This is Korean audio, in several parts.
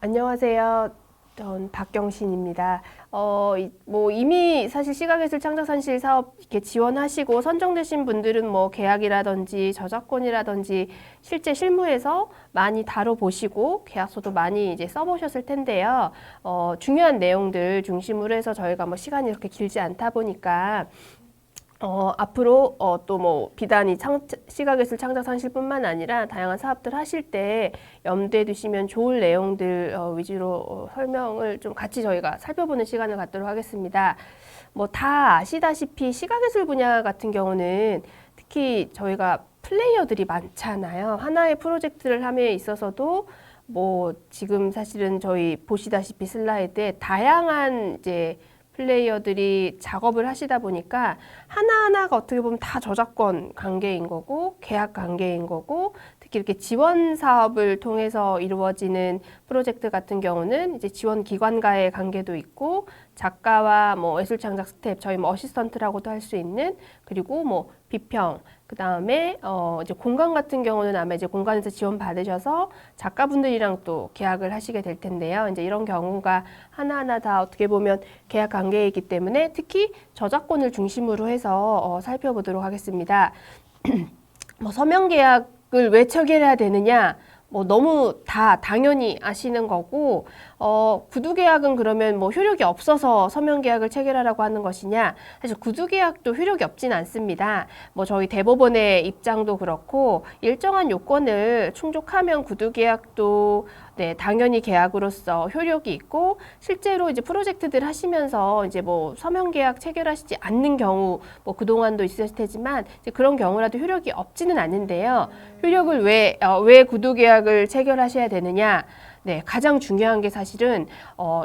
안녕하세요. 전 박경신입니다. 이미 사실 시각예술창작산실 사업 이렇게 지원하시고 선정되신 분들은 뭐 계약이라든지 저작권이라든지 실제 실무에서 많이 다뤄보시고 계약서도 많이 이제 써보셨을 텐데요. 중요한 내용들 중심으로 해서 저희가 뭐 시간이 이렇게 길지 않다 보니까 앞으로 또 뭐 비단 이 시각예술 창작산실뿐만 아니라 다양한 사업들 하실 때 염두에 두시면 좋을 내용들 위주로 설명을 좀 같이 저희가 살펴보는 시간을 갖도록 하겠습니다. 뭐 다 아시다시피 시각예술 분야 같은 경우는 특히 저희가 플레이어들이 많잖아요. 하나의 프로젝트를 함에 있어서도 뭐 지금 사실은 저희 보시다시피 슬라이드에 다양한 이제 플레이어들이 작업을 하시다 보니까 하나하나가 어떻게 보면 다 저작권 관계인 거고 계약 관계인 거고, 특히 이렇게 지원 사업을 통해서 이루어지는 프로젝트 같은 경우는 이제 지원 기관과의 관계도 있고 작가와 뭐 예술창작 스텝, 저희 뭐 어시스턴트라고도 할 수 있는, 그리고 뭐 비평, 그 다음에 이제 공간 같은 경우는 아마 이제 공간에서 지원 받으셔서 작가분들이랑 또 계약을 하시게 될 텐데요. 이제 이런 경우가 하나하나 다 어떻게 보면 계약 관계이기 때문에 특히 저작권을 중심으로 해서 살펴보도록 하겠습니다. 뭐 서명 계약을 왜 체결해야 되느냐? 뭐 너무 다 당연히 아시는 거고, 구두 계약은 그러면 뭐 효력이 없어서 서명 계약을 체결하라고 하는 것이냐? 사실 구두 계약도 효력이 없진 않습니다. 뭐 저희 대법원의 입장도 그렇고 일정한 요건을 충족하면 구두 계약도 네, 당연히 계약으로서 효력이 있고, 실제로 이제 프로젝트들 하시면서 이제 뭐 서명 계약 체결하시지 않는 경우 뭐 그동안도 있었을 테지만 이제 그런 경우라도 효력이 없지는 않는데요. 효력을 왜 구두 계약을 체결하셔야 되느냐? 네, 가장 중요한 게 사실은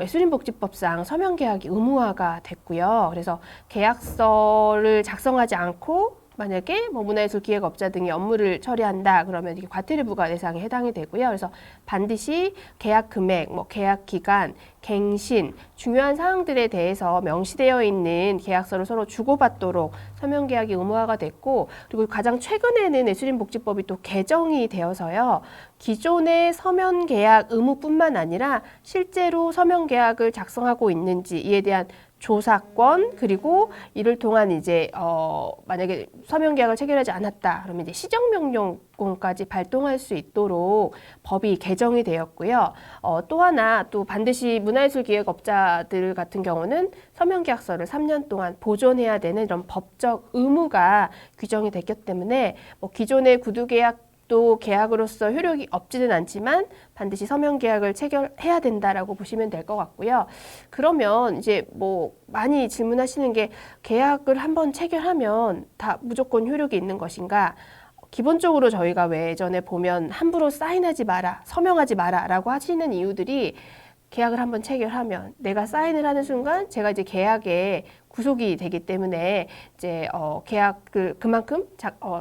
예술인복지법상 서명 계약이 의무화가 됐고요. 그래서 계약서를 작성하지 않고 만약에 뭐 문화예술기획업자 등이 업무를 처리한다 그러면 이게 과태료 부과 대상에 해당이 되고요. 그래서 반드시 계약 금액, 뭐 계약 기간, 갱신, 중요한 사항들에 대해서 명시되어 있는 계약서를 서로 주고받도록 서명 계약이 의무화가 됐고, 그리고 가장 최근에는 예술인복지법이 또 개정이 되어서요. 기존의 서명 계약 의무뿐만 아니라 실제로 서명 계약을 작성하고 있는지 이에 대한 조사권, 그리고 이를 통한 이제 만약에 서명 계약을 체결하지 않았다 그러면 이제 시정명령권까지 발동할 수 있도록 법이 개정이 되었고요. 또 하나 또 반드시 문화예술기획업자들 같은 경우는 서명 계약서를 3년 동안 보존해야 되는 이런 법적 의무가 규정이 됐기 때문에 뭐 기존의 구두 계약 또 계약으로서 효력이 없지는 않지만 반드시 서명 계약을 체결해야 된다라고 보시면 될 것 같고요. 그러면 이제 뭐 많이 질문하시는 게 계약을 한번 체결하면 다 무조건 효력이 있는 것인가? 기본적으로 저희가 왜 예전에 보면 함부로 사인하지 마라, 서명하지 마라라고 하시는 이유들이 계약을 한번 체결하면 내가 사인을 하는 순간 제가 이제 계약에 구속이 되기 때문에 이제 그만큼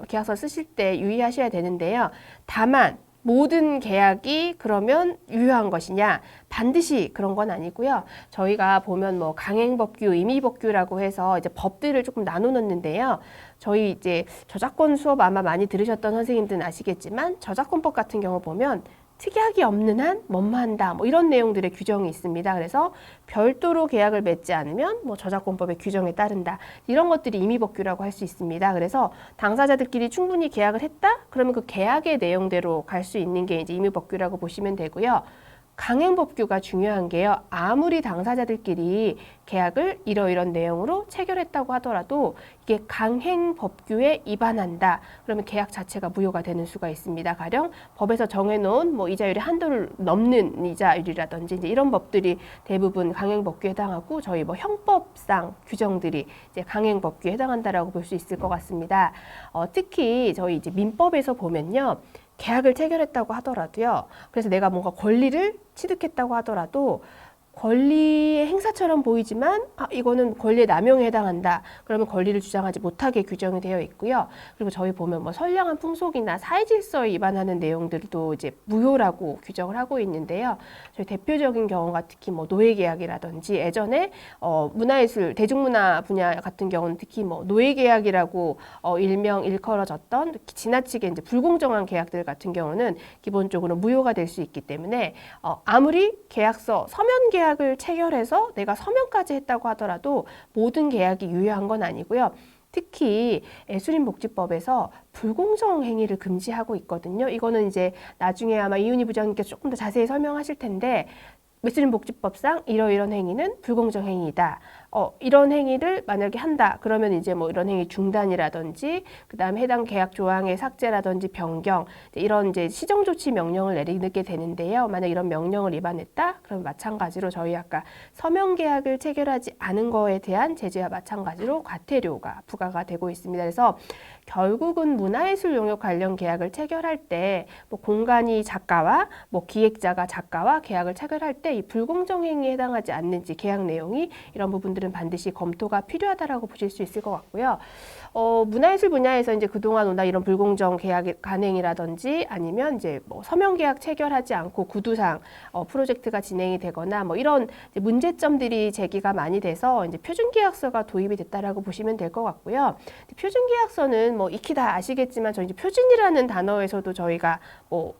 계약서 쓰실 때 유의하셔야 되는데요. 다만 모든 계약이 그러면 유효한 것이냐? 반드시 그런 건 아니고요. 저희가 보면 뭐 강행법규, 임의법규라고 해서 이제 법들을 조금 나눠 놓는데요. 저희 이제 저작권 수업 아마 많이 들으셨던 선생님들은 아시겠지만 저작권법 같은 경우 보면 특약이 없는 한 뭐뭐한다 뭐 이런 내용들의 규정이 있습니다. 그래서 별도로 계약을 맺지 않으면 뭐 저작권법의 규정에 따른다, 이런 것들이 임의법규라고 할 수 있습니다. 그래서 당사자들끼리 충분히 계약을 했다? 그러면 그 계약의 내용대로 갈 수 있는 게 이제 임의법규라고 보시면 되고요. 강행법규가 중요한 게요. 아무리 당사자들끼리 계약을 이러이런 내용으로 체결했다고 하더라도 이게 강행법규에 위반한다. 그러면 계약 자체가 무효가 되는 수가 있습니다. 가령 법에서 정해놓은 뭐 이자율의 한도를 넘는 이자율이라든지 이제 이런 법들이 대부분 강행법규에 해당하고 저희 뭐 형법상 규정들이 이제 강행법규에 해당한다라고 볼 수 있을 것 같습니다. 특히 저희 이제 민법에서 보면요. 계약을 체결했다고 하더라도요. 그래서 내가 뭔가 권리를 취득했다고 하더라도 권리의 행사처럼 보이지만 이거는 권리의 남용에 해당한다. 그러면 권리를 주장하지 못하게 규정이 되어 있고요. 그리고 저희 보면 뭐 선량한 풍속이나 사회 질서에 위반하는 내용들도 이제 무효라고 규정을 하고 있는데요. 저희 대표적인 경우가 특히 뭐 노예계약이라든지 예전에 문화예술, 대중문화 분야 같은 경우는 특히 뭐 노예계약이라고 일명 일컬어졌던 지나치게 이제 불공정한 계약들 같은 경우는 기본적으로 무효가 될 수 있기 때문에 아무리 계약서 서면 계약을 체결해서 내가 서명까지 했다고 하더라도 모든 계약이 유효한 건 아니고요. 특히 예술인복지법에서 불공정 행위를 금지하고 있거든요. 이거는 이제 나중에 아마 이윤희 부장님께서 조금 더 자세히 설명하실 텐데 예술인복지법상 이러이런 행위는 불공정 행위이다. 이런 행위를 만약에 한다. 그러면 이제 뭐 이런 행위 중단이라든지 그다음에 해당 계약 조항의 삭제라든지 변경 이런 이제 시정 조치 명령을 내리게 되는데요. 만약 이런 명령을 위반했다. 그러면 마찬가지로 저희 아까 서명 계약을 체결하지 않은 거에 대한 제재와 마찬가지로 과태료가 부과가 되고 있습니다. 그래서 결국은 문화예술 용역 관련 계약을 체결할 때 뭐 공간이 작가와 뭐 기획자가 작가와 계약을 체결할 때 이 불공정 행위에 해당하지 않는지 계약 내용이 이런 부분들은 반드시 검토가 필요하다라고 보실 수 있을 것 같고요. 문화예술 분야에서 이제 그동안 오나 이런 불공정 계약 간행이라든지 아니면 이제 뭐 서명 계약 체결하지 않고 구두상 프로젝트가 진행이 되거나 뭐 이런 이제 문제점들이 제기가 많이 돼서 이제 표준계약서가 도입이 됐다라고 보시면 될 것 같고요. 표준계약서는 뭐 익히 다 아시겠지만 저희 이제 표준이라는 단어에서도 저희가 뭐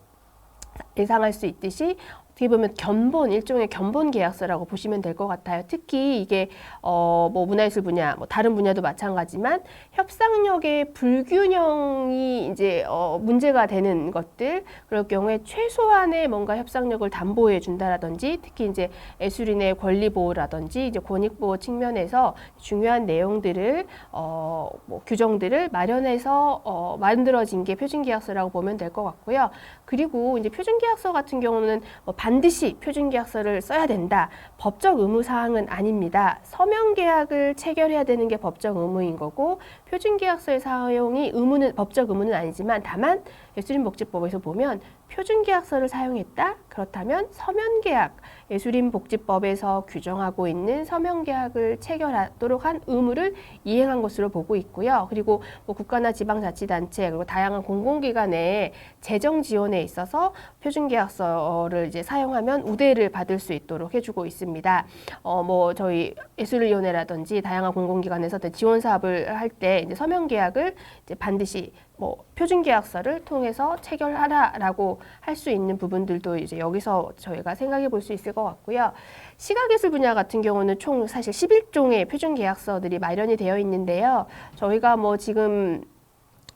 예상할 수 있듯이 어떻게 보면 견본, 일종의 견본 계약서라고 보시면 될 것 같아요. 특히 이게 뭐 문화예술 분야, 뭐 다른 분야도 마찬가지지만 협상력의 불균형이 이제 문제가 되는 것들, 그럴 경우에 최소한의 뭔가 협상력을 담보해 준다라든지, 특히 이제 예술인의 권리 보호라든지 이제 권익 보호 측면에서 중요한 내용들을 뭐 규정들을 마련해서 만들어진 게 표준계약서라고 보면 될 것 같고요. 그리고 이제 표준계약서 같은 경우는 뭐 반드시 표준계약서를 써야 된다. 법적 의무 사항은 아닙니다. 서명계약을 체결해야 되는 게 법적 의무인 거고 표준계약서의 사용이 법적 의무는 아니지만 다만 예술인복지법에서 보면 표준계약서를 사용했다? 그렇다면 서면계약, 예술인복지법에서 규정하고 있는 서면계약을 체결하도록 한 의무를 이행한 것으로 보고 있고요. 그리고 뭐 국가나 지방자치단체 그리고 다양한 공공기관의 재정 지원에 있어서 표준계약서를 이제 사용하면 우대를 받을 수 있도록 해주고 있습니다. 뭐 저희 예술위원회라든지 다양한 공공기관에서 지원 사업을 할 때 이제 서면계약을 이제 반드시 뭐 표준계약서를 통해서 체결하라라고 할 수 있는 부분들도 이제 여기서 저희가 생각해 볼 수 있을 것 같고요. 시각예술 분야 같은 경우는 총 사실 11종의 표준계약서들이 마련이 되어 있는데요. 저희가 뭐 지금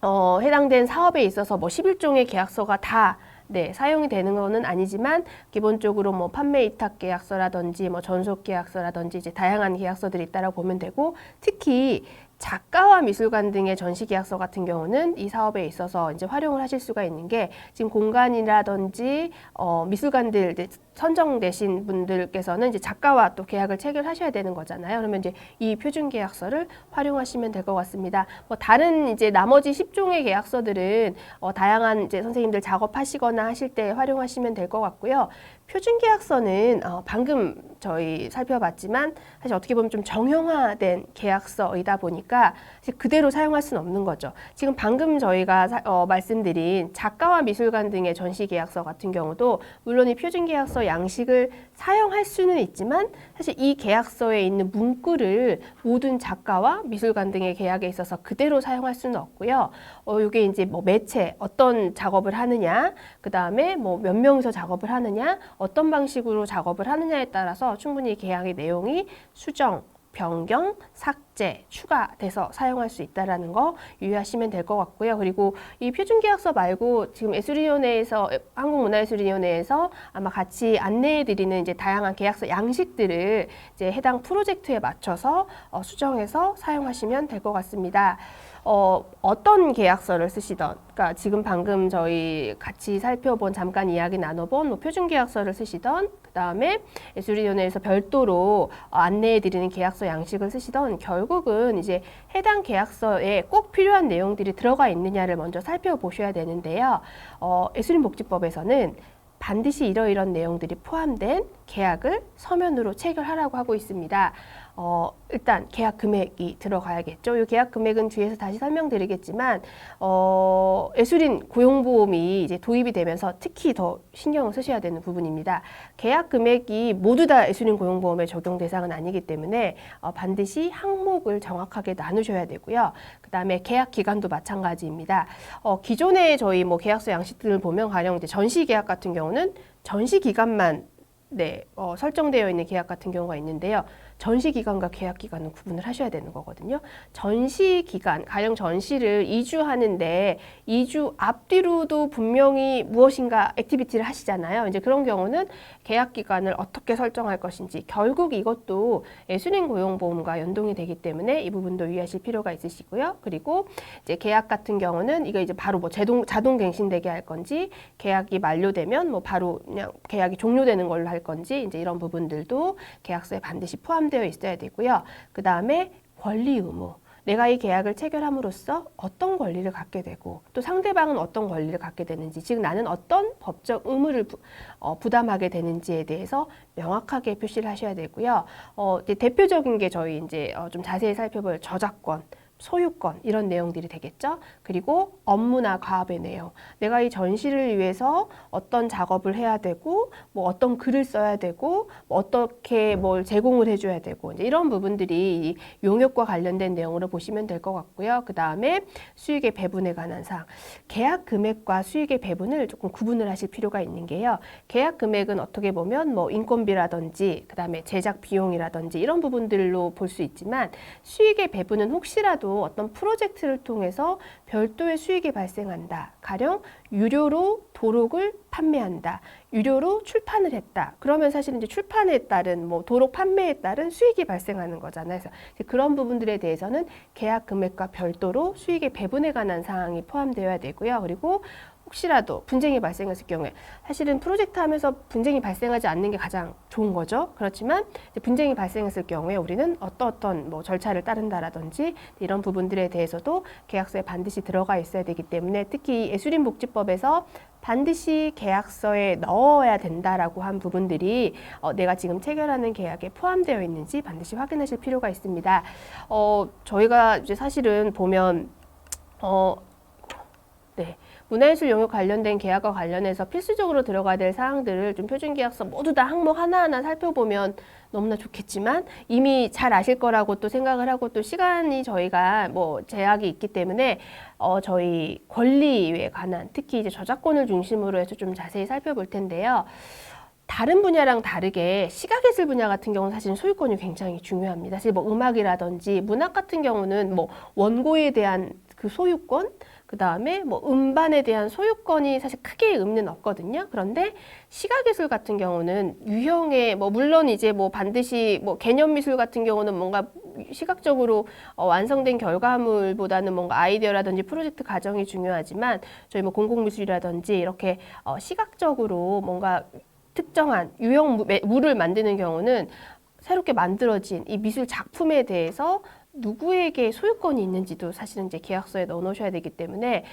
해당된 사업에 있어서 뭐 11종의 계약서가 다 사용이 되는 것은 아니지만 기본적으로 뭐 판매 위탁 계약서라든지 뭐 전속 계약서라든지 이제 다양한 계약서들이 있다라고 보면 되고 특히 작가와 미술관 등의 전시 계약서 같은 경우는 이 사업에 있어서 이제 활용을 하실 수가 있는 게 지금 공간이라든지 미술관들 선정되신 분들께서는 이제 작가와 또 계약을 체결하셔야 되는 거잖아요. 그러면 이제 이 표준 계약서를 활용하시면 될 것 같습니다. 뭐 다른 이제 나머지 10종의 계약서들은 다양한 이제 선생님들 작업하시거나 하실 때 활용하시면 될 것 같고요. 표준 계약서는 방금 저희 살펴봤지만 사실 어떻게 보면 좀 정형화된 계약서이다 보니까 사실 그대로 사용할 수는 없는 거죠. 지금 방금 저희가 말씀드린 작가와 미술관 등의 전시 계약서 같은 경우도 물론 이 표준 계약서 양식을 사용할 수는 있지만 사실 이 계약서에 있는 문구를 모든 작가와 미술관 등의 계약에 있어서 그대로 사용할 수는 없고요. 이게 이제 뭐 매체 어떤 작업을 하느냐, 그 다음에 뭐 몇 명이서 작업을 하느냐, 어떤 방식으로 작업을 하느냐에 따라서 충분히 계약의 내용이 수정, 변경, 삭제, 추가돼서 사용할 수 있다는 거 유의하시면 될 것 같고요. 그리고 이 표준계약서 말고 지금 예술위원회에서 한국문화예술위원회에서 아마 같이 안내해드리는 이제 다양한 계약서 양식들을 이제 해당 프로젝트에 맞춰서 수정해서 사용하시면 될 것 같습니다. 어떤 계약서를 쓰시던, 그러니까 지금 방금 저희 같이 살펴본 잠깐 이야기 나눠본 뭐 표준계약서를 쓰시던, 그 다음에 예술위원회에서 별도로 안내해드리는 계약서 양식을 쓰시던 결국은 이제 해당 계약서에 꼭 필요한 내용들이 들어가 있느냐를 먼저 살펴보셔야 되는데요. 예술인복지법에서는 반드시 이러이런 내용들이 포함된 계약을 서면으로 체결하라고 하고 있습니다. 일단 계약 금액이 들어가야겠죠. 이 계약 금액은 뒤에서 다시 설명드리겠지만 예술인 고용보험이 이제 도입이 되면서 특히 더 신경을 쓰셔야 되는 부분입니다. 계약 금액이 모두 다 예술인 고용보험의 적용 대상은 아니기 때문에 반드시 항목을 정확하게 나누셔야 되고요. 그 다음에 계약 기간도 마찬가지입니다. 기존에 저희 뭐 계약서 양식들을 보면 가령 이제 전시 계약 같은 경우는 전시 기간만 설정되어 있는 계약 같은 경우가 있는데요. 전시 기간과 계약 기간은 구분을 하셔야 되는 거거든요. 전시 기간, 가령 전시를 2주 하는데 2주 앞뒤로도 분명히 무엇인가 액티비티를 하시잖아요. 이제 그런 경우는 계약 기간을 어떻게 설정할 것인지 결국 이것도 예술인 고용보험과 연동이 되기 때문에 이 부분도 유의하실 필요가 있으시고요. 그리고 이제 계약 같은 경우는 이거 이제 바로 뭐 자동 갱신되게 할 건지 계약이 만료되면 뭐 바로 그냥 계약이 종료되는 걸로 할 건지 이제 이런 부분들도 계약서에 반드시 포함되어 있어야 되고요. 그 다음에 권리 의무. 내가 이 계약을 체결함으로써 어떤 권리를 갖게 되고 또 상대방은 어떤 권리를 갖게 되는지, 즉 나는 어떤 법적 의무를 부담하게 되는지에 대해서 명확하게 표시를 하셔야 되고요. 이제 대표적인 게 저희 이제 좀 자세히 살펴볼 저작권, 소유권 이런 내용들이 되겠죠. 그리고 업무나 과업의 내용. 내가 이 전시를 위해서 어떤 작업을 해야 되고 뭐 어떤 글을 써야 되고 뭐 어떻게 뭘 제공을 해줘야 되고 이제 이런 부분들이 이 용역과 관련된 내용으로 보시면 될 것 같고요. 그 다음에 수익의 배분에 관한 사항. 계약 금액과 수익의 배분을 조금 구분을 하실 필요가 있는 게요. 계약 금액은 어떻게 보면 뭐 인건비라든지 그 다음에 제작 비용이라든지 이런 부분들로 볼 수 있지만 수익의 배분은 혹시라도 어떤 프로젝트를 통해서 별도의 수익이 발생한다. 가령 유료로 도록을 판매한다. 유료로 출판을 했다. 그러면 사실 이제 출판에 따른 뭐 도록 판매에 따른 수익이 발생하는 거잖아요. 그래서 그런 부분들에 대해서는 계약 금액과 별도로 수익의 배분에 관한 사항이 포함되어야 되고요. 그리고 혹시라도 분쟁이 발생했을 경우에 사실은 프로젝트 하면서 분쟁이 발생하지 않는 게 가장 좋은 거죠. 그렇지만 분쟁이 발생했을 경우에 우리는 어떤 뭐 절차를 따른다라든지 이런 부분들에 대해서도 계약서에 반드시 들어가 있어야 되기 때문에 특히 예술인복지법에서 반드시 계약서에 넣어야 된다라고 한 부분들이 내가 지금 체결하는 계약에 포함되어 있는지 반드시 확인하실 필요가 있습니다. 저희가 이제 사실은 보면 문화예술 용역 관련된 계약과 관련해서 필수적으로 들어가야 될 사항들을 좀 표준계약서 모두 다 항목 하나하나 살펴보면 너무나 좋겠지만 이미 잘 아실 거라고 또 생각을 하고 또 시간이 저희가 뭐 제약이 있기 때문에 저희 권리에 관한 특히 이제 저작권을 중심으로 해서 좀 자세히 살펴볼 텐데요. 다른 분야랑 다르게 시각예술 분야 같은 경우는 사실 소유권이 굉장히 중요합니다. 사실 뭐 음악이라든지 문학 같은 경우는 뭐 원고에 대한 그 소유권, 그 다음에 뭐 음반에 대한 소유권이 사실 크게 의미는 없거든요. 그런데 시각예술 같은 경우는 유형의 뭐 물론 이제 뭐 반드시 뭐 개념미술 같은 경우는 뭔가 시각적으로 완성된 결과물보다는 뭔가 아이디어라든지 프로젝트 과정이 중요하지만 저희 뭐 공공미술이라든지 이렇게 시각적으로 뭔가 특정한 유형물을 만드는 경우는 새롭게 만들어진 이 미술 작품에 대해서 누구에게 소유권이 있는지도 사실은 이제 계약서에 넣어 놓으셔야 되기 때문에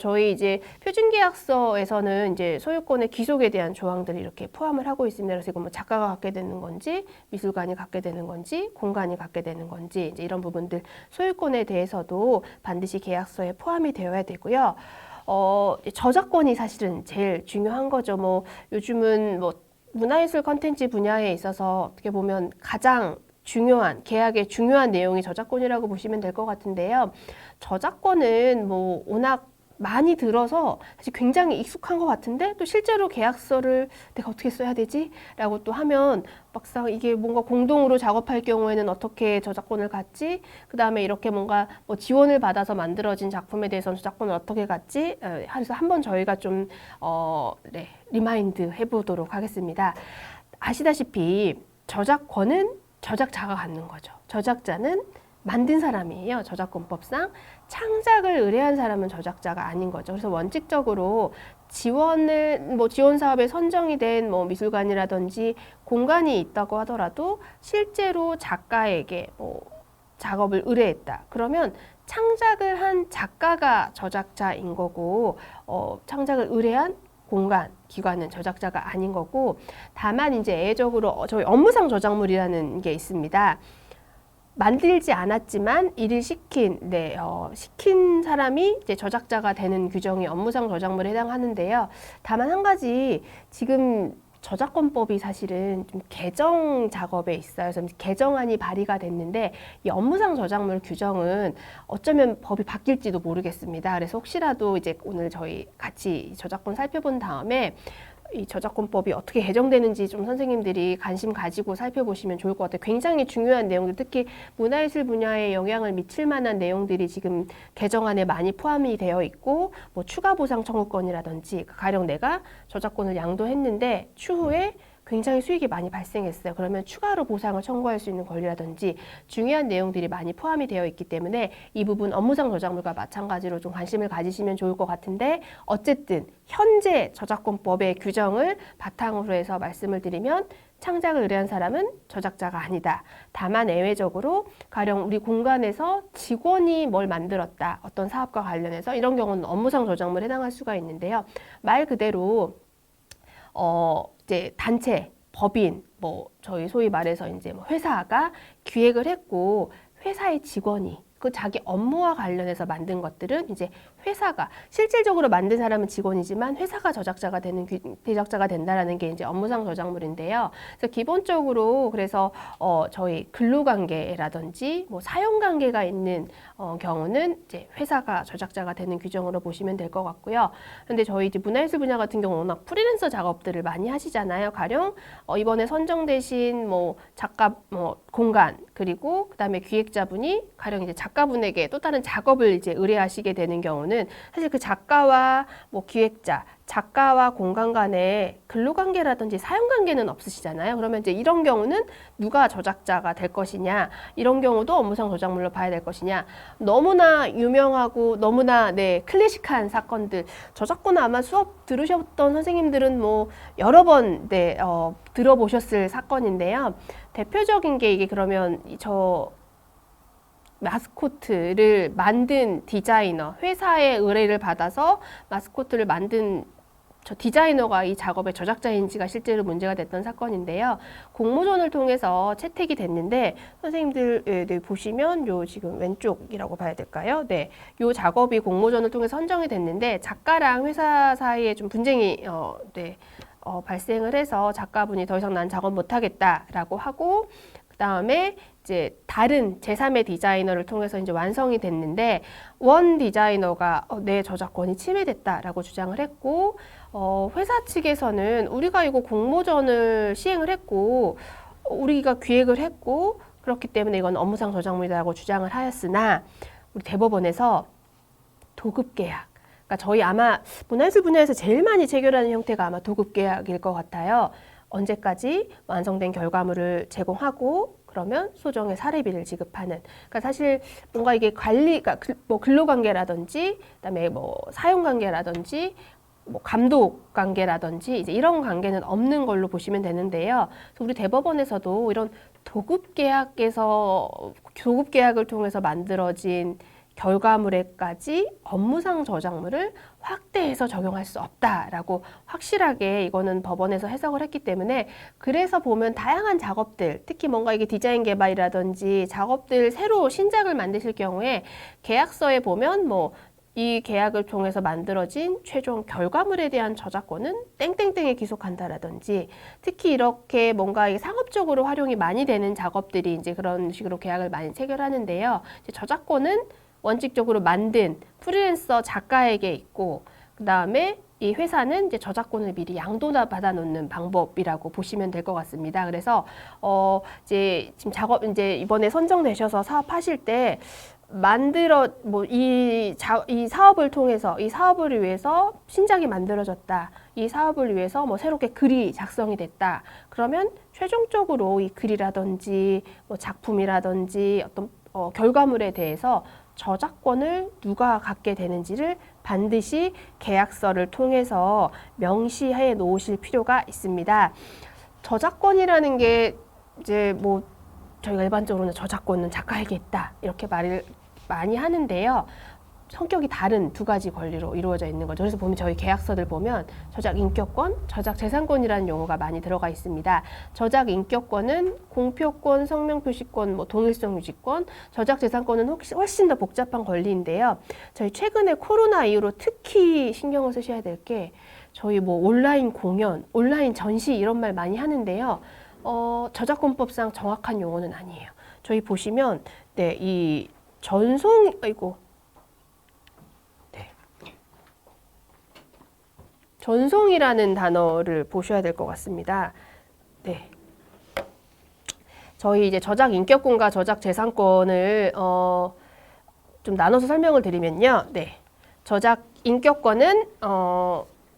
저희 이제 표준계약서에서는 이제 소유권의 귀속에 대한 조항들을 이렇게 포함을 하고 있습니다. 그래서 이건 뭐 작가가 갖게 되는 건지 미술관이 갖게 되는 건지 공간이 갖게 되는 건지 이제 이런 부분들 소유권에 대해서도 반드시 계약서에 포함이 되어야 되고요. 저작권이 사실은 제일 중요한 거죠. 뭐 요즘은 뭐 문화예술 콘텐츠 분야에 있어서 어떻게 보면 가장 중요한 계약의 중요한 내용이 저작권이라고 보시면 될 것 같은데요. 저작권은 뭐 워낙 많이 들어서 사실 굉장히 익숙한 것 같은데 또 실제로 계약서를 내가 어떻게 써야 되지? 라고 또 하면 막상 이게 뭔가 공동으로 작업할 경우에는 어떻게 저작권을 갖지? 그 다음에 이렇게 뭔가 뭐 지원을 받아서 만들어진 작품에 대해서는 저작권을 어떻게 갖지? 그래서 한번 저희가 좀 리마인드 해보도록 하겠습니다. 아시다시피 저작권은 저작자가 갖는 거죠. 저작자는 만든 사람이에요. 저작권법상. 창작을 의뢰한 사람은 저작자가 아닌 거죠. 그래서 원칙적으로 지원 사업에 선정이 된 뭐 미술관이라든지 공간이 있다고 하더라도 실제로 작가에게 뭐 작업을 의뢰했다. 그러면 창작을 한 작가가 저작자인 거고 창작을 의뢰한 공간, 기관은 저작자가 아닌 거고, 다만 이제 애적으로 저희 업무상 저작물이라는 게 있습니다. 만들지 않았지만 일을 시킨 사람이 이제 저작자가 되는 규정이 업무상 저작물에 해당하는데요. 다만 한 가지, 지금 저작권법이 사실은 좀 개정 작업에 있어요. 그래서 개정안이 발의가 됐는데 이 업무상 저작물 규정은 어쩌면 법이 바뀔지도 모르겠습니다. 그래서 혹시라도 이제 오늘 저희 같이 저작권 살펴본 다음에 이 저작권법이 어떻게 개정되는지 좀 선생님들이 관심 가지고 살펴보시면 좋을 것 같아요. 굉장히 중요한 내용들, 특히 문화예술 분야에 영향을 미칠 만한 내용들이 지금 개정안에 많이 포함이 되어 있고, 뭐 추가 보상 청구권이라든지, 가령 내가 저작권을 양도했는데 추후에 굉장히 수익이 많이 발생했어요. 그러면 추가로 보상을 청구할 수 있는 권리라든지 중요한 내용들이 많이 포함이 되어 있기 때문에 이 부분 업무상 저작물과 마찬가지로 좀 관심을 가지시면 좋을 것 같은데, 어쨌든 현재 저작권법의 규정을 바탕으로 해서 말씀을 드리면 창작을 의뢰한 사람은 저작자가 아니다. 다만 예외적으로 가령 우리 공간에서 직원이 뭘 만들었다. 어떤 사업과 관련해서 이런 경우는 업무상 저작물에 해당할 수가 있는데요. 말 그대로 이제 단체, 법인, 뭐 저희 소위 말해서 이제 뭐 회사가 기획을 했고 회사의 직원이 그 자기 업무와 관련해서 만든 것들은 이제 회사가 실질적으로 만든 사람은 직원이지만 회사가 저작자가 된다라는 게 이제 업무상 저작물인데요. 그래서 기본적으로 그래서 저희 근로관계라든지 뭐 사용관계가 있는 경우는 이제 회사가 저작자가 되는 규정으로 보시면 될 것 같고요. 근데 저희 이제 문화예술 분야 같은 경우는 워낙 프리랜서 작업들을 많이 하시잖아요. 가령 이번에 선정되신 뭐 작가 공간, 그리고 그다음에 기획자분이 가령 이제 작가분에게 또 다른 작업을 이제 의뢰하시게 되는 경우는 사실 그 작가와 뭐 기획자, 작가와 공간 간에 근로관계라든지 사용관계는 없으시잖아요. 그러면 이제 이런 경우는 누가 저작자가 될 것이냐, 이런 경우도 업무상 저작물로 봐야 될 것이냐. 너무나 유명하고 너무나 클래식한 사건들, 저작권 아마 수업 들으셨던 선생님들은 뭐 여러 번 들어보셨을 사건인데요. 대표적인 게 이게 그러면 저 마스코트를 만든 디자이너, 회사의 의뢰를 받아서 마스코트를 만든 저 디자이너가 이 작업의 저작자인지가 실제로 문제가 됐던 사건인데요. 공모전을 통해서 채택이 됐는데 선생님들 보시면 요 지금 왼쪽이라고 봐야 될까요? 네, 요 작업이 공모전을 통해서 선정이 됐는데 작가랑 회사 사이에 좀 분쟁이 발생을 해서 작가분이 더 이상 난 작업 못하겠다라고 하고, 그 다음에 이제 다른 제3의 디자이너를 통해서 이제 완성이 됐는데 원 디자이너가 내 저작권이 침해됐다라고 주장을 했고, 회사 측에서는 우리가 이거 공모전을 시행을 했고 우리가 기획을 했고 그렇기 때문에 이건 업무상 저작물이라고 주장을 하였으나 우리 대법원에서 도급계약, 그러니까 저희 아마 문화예술 분야에서 제일 많이 체결하는 형태가 아마 도급계약일 것 같아요. 언제까지 완성된 결과물을 제공하고 그러면 소정의 사례비를 지급하는. 그러니까 사실 뭔가 이게 관리가 뭐 근로관계라든지 그다음에 뭐 사용관계라든지 뭐 감독 관계라든지 이제 이런 관계는 없는 걸로 보시면 되는데요. 그래서 우리 대법원에서도 이런 도급 계약을 통해서 만들어진 결과물에까지 업무상 저작물을 확대해서 적용할 수 없다라고 확실하게 이거는 법원에서 해석을 했기 때문에, 그래서 보면 다양한 작업들, 특히 뭔가 이게 디자인 개발이라든지 작업들 새로 신작을 만드실 경우에 계약서에 보면 뭐 이 계약을 통해서 만들어진 최종 결과물에 대한 저작권은 땡땡땡에 기속한다라든지, 특히 이렇게 뭔가 상업적으로 활용이 많이 되는 작업들이 이제 그런 식으로 계약을 많이 체결하는데요. 이제 저작권은 원칙적으로 만든 프리랜서 작가에게 있고, 그 다음에 이 회사는 이제 저작권을 미리 양도나 받아놓는 방법이라고 보시면 될 것 같습니다. 그래서 이제 지금 이제 이번에 선정되셔서 사업하실 때 이 사업을 통해서 이 사업을 위해서 신작이 만들어졌다. 이 사업을 위해서 뭐 새롭게 글이 작성이 됐다. 그러면 최종적으로 이 글이라든지 뭐 작품이라든지 어떤 결과물에 대해서 저작권을 누가 갖게 되는지를 반드시 계약서를 통해서 명시해 놓으실 필요가 있습니다. 저작권이라는 게 이제 뭐 저희가 일반적으로는 저작권은 작가에게 있다 이렇게 말을 많이 하는데요. 성격이 다른 두 가지 권리로 이루어져 있는 거죠. 그래서 보면 저희 계약서들 보면 저작 인격권, 저작 재산권이라는 용어가 많이 들어가 있습니다. 저작 인격권은 공표권, 성명표시권, 뭐 동일성 유지권, 저작 재산권은 훨씬 더 복잡한 권리인데요. 저희 최근에 코로나 이후로 특히 신경을 쓰셔야 될 게 저희 뭐 온라인 공연, 온라인 전시 이런 말 많이 하는데요. 저작권법상 정확한 용어는 아니에요. 저희 보시면 네, 이 전송, 전송이라는 단어를 보셔야 될 것 같습니다. 네. 저희 이제 저작 인격권과 저작 재산권을 좀 나눠서 설명을 드리면요. 네. 저작 인격권은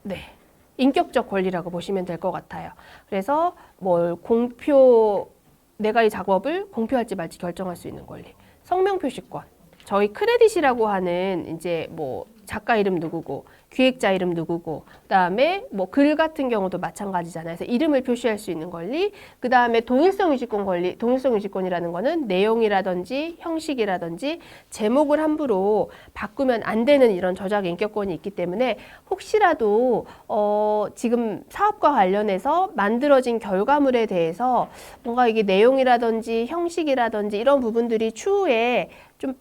네. 인격적 권리라고 보시면 될 것 같아요. 그래서 내가 이 작업을 공표할지 말지 결정할 수 있는 권리. 성명 표시권. 저희 크레딧이라고 하는 이제 뭐 작가 이름 누구고 기획자 이름 누구고 그다음에 뭐 글 같은 경우도 마찬가지잖아요. 그래서 이름을 표시할 수 있는 권리. 그다음에 동일성 유지권 권리. 동일성 유지권이라는 거는 내용이라든지 형식이라든지 제목을 함부로 바꾸면 안 되는 이런 저작 인격권이 있기 때문에 혹시라도 지금 사업과 관련해서 만들어진 결과물에 대해서 뭔가 이게 내용이라든지 형식이라든지 이런 부분들이 추후에 좀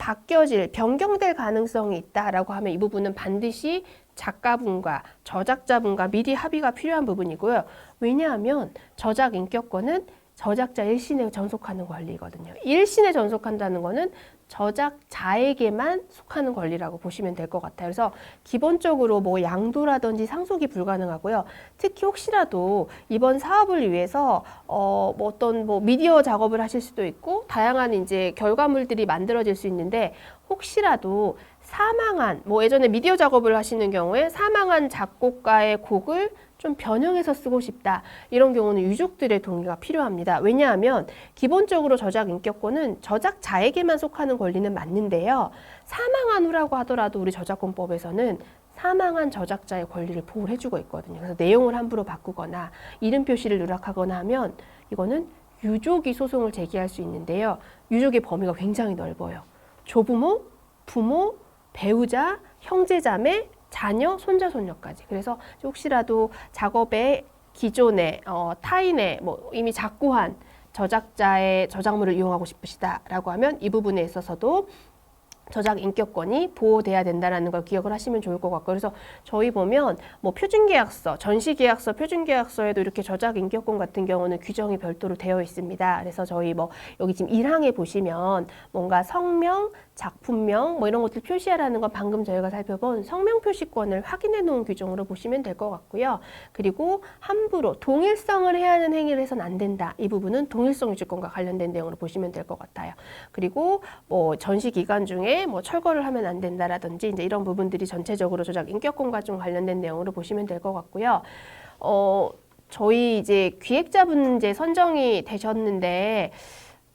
변경될 가능성이 있다라고 하면 이 부분은 반드시 작가분과 저작자분과 미리 합의가 필요한 부분이고요. 왜냐하면 저작 인격권은 저작자 일신에 전속하는 권리거든요. 일신에 전속한다는 거는 저작자에게만 속하는 권리라고 보시면 될 것 같아요. 그래서 기본적으로 뭐 양도라든지 상속이 불가능하고요. 특히 혹시라도 이번 사업을 위해서 어떤 미디어 작업을 하실 수도 있고 다양한 이제 결과물들이 만들어질 수 있는데 혹시라도 사망한 예전에 미디어 작업을 하시는 경우에 사망한 작곡가의 곡을 좀 변형해서 쓰고 싶다. 이런 경우는 유족들의 동의가 필요합니다. 왜냐하면 기본적으로 저작 인격권은 저작자에게만 속하는 권리는 맞는데요. 사망한 후라고 하더라도 우리 저작권법에서는 사망한 저작자의 권리를 보호를 해주고 있거든요. 그래서 내용을 함부로 바꾸거나 이름 표시를 누락하거나 하면 이거는 유족이 소송을 제기할 수 있는데요. 유족의 범위가 굉장히 넓어요. 조부모, 부모, 배우자, 형제자매, 자녀, 손자, 손녀까지. 그래서 혹시라도 작업에 기존의 타인의 이미 작고한 저작자의 저작물을 이용하고 싶으시다라고 하면 이 부분에 있어서도 저작 인격권이 보호돼야 된다는 걸 기억을 하시면 좋을 것 같고요. 그래서 저희 보면 표준계약서, 전시계약서, 표준계약서에도 이렇게 저작 인격권 같은 경우는 규정이 별도로 되어 있습니다. 그래서 저희 여기 지금 1항에 보시면 뭔가 성명, 작품명 이런 것들 표시하라는 건 방금 저희가 살펴본 성명 표시권을 확인해 놓은 규정으로 보시면 될 것 같고요. 그리고 함부로 동일성을 해야 하는 행위를 해서는 안 된다. 이 부분은 동일성 유지권과 관련된 내용으로 보시면 될 것 같아요. 그리고 전시 기간 중에 철거를 하면 안 된다라든지 이제 이런 부분들이 전체적으로 저작 인격권과 좀 관련된 내용으로 보시면 될 것 같고요. 저희 이제 기획자분 이제 선정이 되셨는데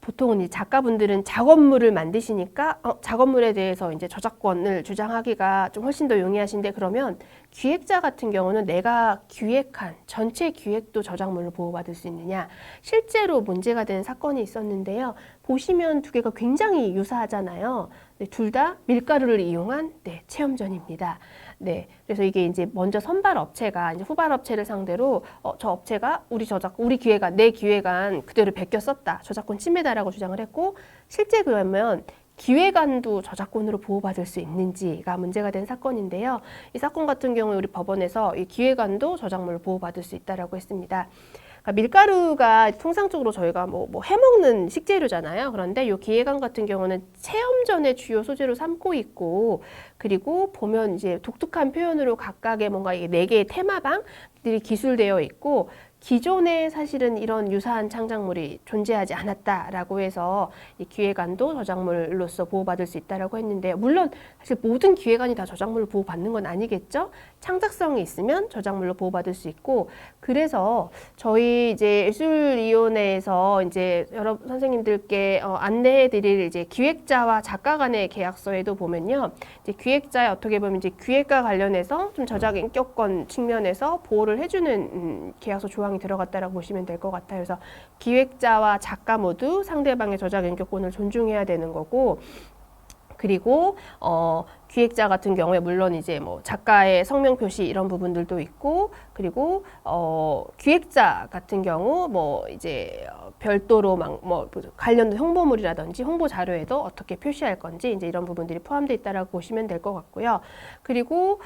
보통은 이 작가분들은 작업물을 만드시니까 작업물에 대해서 이제 저작권을 주장하기가 좀 훨씬 더 용이하신데 그러면 기획자 같은 경우는 내가 기획한 전체 기획도 저작물로 보호받을 수 있느냐 실제로 문제가 된 사건이 있었는데요. 보시면 두 개가 굉장히 유사하잖아요. 네, 둘 다 밀가루를 이용한 체험전입니다. 네, 그래서 이게 이제 먼저 선발 업체가 이제 후발 업체를 상대로 저 업체가 우리 기획안, 내 기획안 그대로 베껴 썼다. 저작권 침해다라고 주장을 했고 실제 그러면 기획안도 저작권으로 보호받을 수 있는지가 문제가 된 사건인데요. 이 사건 같은 경우에 우리 법원에서 이 기획안도 저작물로 보호받을 수 있다라고 했습니다. 그러니까 밀가루가 통상적으로 저희가 해먹는 식재료잖아요. 그런데 이 기획안 같은 경우는 체험전의 주요 소재로 삼고 있고 그리고 보면 이제 독특한 표현으로 각각의 뭔가 이게 4개의 테마방들이 기술되어 있고 기존에 사실은 이런 유사한 창작물이 존재하지 않았다라고 해서 이 기획안도 저작물로서 보호받을 수 있다라고 했는데 물론 사실 모든 기획안이 다 저작물로 보호받는 건 아니겠죠. 창작성이 있으면 저작물로 보호받을 수 있고 그래서 저희 이제 예술위원회에서 이제 여러 선생님들께 안내해드릴 이제 기획자와 작가 간의 계약서에도 보면요, 이제 기획자의 어떻게 보면 이제 기획과 관련해서 좀 저작 인격권 측면에서 보호를 해주는 계약서 조항이 들어갔다라고 보시면 될 것 같아요. 그래서 기획자와 작가 모두 상대방의 저작 인격권을 존중해야 되는 거고. 그리고 기획자 같은 경우에 물론 이제 뭐 작가의 성명 표시 이런 부분들도 있고, 그리고 기획자 같은 경우 뭐 이제 별도로 막 뭐 관련 홍보물이라든지 홍보 자료에도 어떻게 표시할 건지 이제 이런 부분들이 포함되어 있다라고 보시면 될 것 같고요. 그리고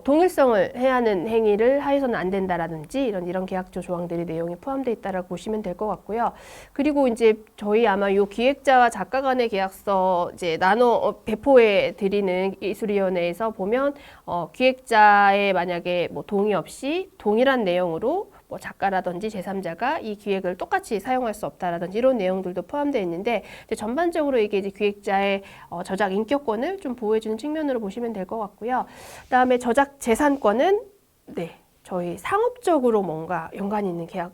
동일성을 해하는 행위를 하여서는 안 된다라든지 이런 계약조 조항들이 내용이 포함되어 있다라고 보시면 될 것 같고요. 그리고 이제 저희 아마 요 기획자와 작가 간의 계약서 이제 나눠 배포해 드리는 예술위원회에서 보면 기획자의 만약에 뭐 동의 없이 동일한 내용으로 뭐 작가라든지 제3자가 이 기획을 똑같이 사용할 수 없다라든지 이런 내용들도 포함되어 있는데, 이제 전반적으로 이게 이제 기획자의 저작 인격권을 좀 보호해주는 측면으로 보시면 될 것 같고요. 그다음에 저작 재산권은 저희 상업적으로 뭔가 연관이 있는 계약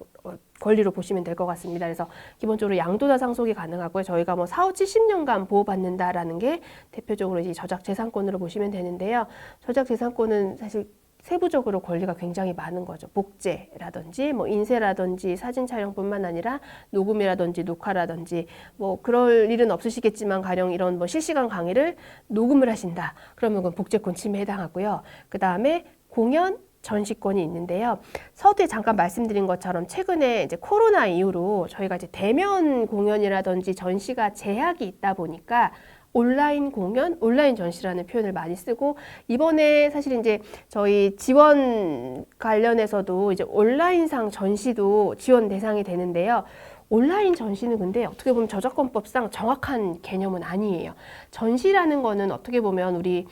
권리로 보시면 될 것 같습니다. 그래서 기본적으로 양도자 상속이 가능하고요. 저희가 뭐 4, 5, 70년간 보호받는다라는 게 대표적으로 이제 저작 재산권으로 보시면 되는데요. 저작 재산권은 사실 세부적으로 권리가 굉장히 많은 거죠. 복제라든지 뭐 인쇄라든지 사진 촬영뿐만 아니라 녹음이라든지 녹화라든지 뭐 그럴 일은 없으시겠지만 가령 이런 뭐 실시간 강의를 녹음을 하신다. 그러면 그건 복제권 침해에 해당하고요. 그 다음에 공연 전시권이 있는데요. 서두에 잠깐 말씀드린 것처럼 최근에 이제 코로나 이후로 저희가 이제 대면 공연이라든지 전시가 제약이 있다 보니까 온라인 공연, 온라인 전시라는 표현을 많이 쓰고, 이번에 사실 이제 저희 지원 관련해서도 이제 온라인상 전시도 지원 대상이 되는데요. 온라인 전시는 근데 어떻게 보면 저작권법상 정확한 개념은 아니에요. 전시라는 거는 어떻게 보면 우리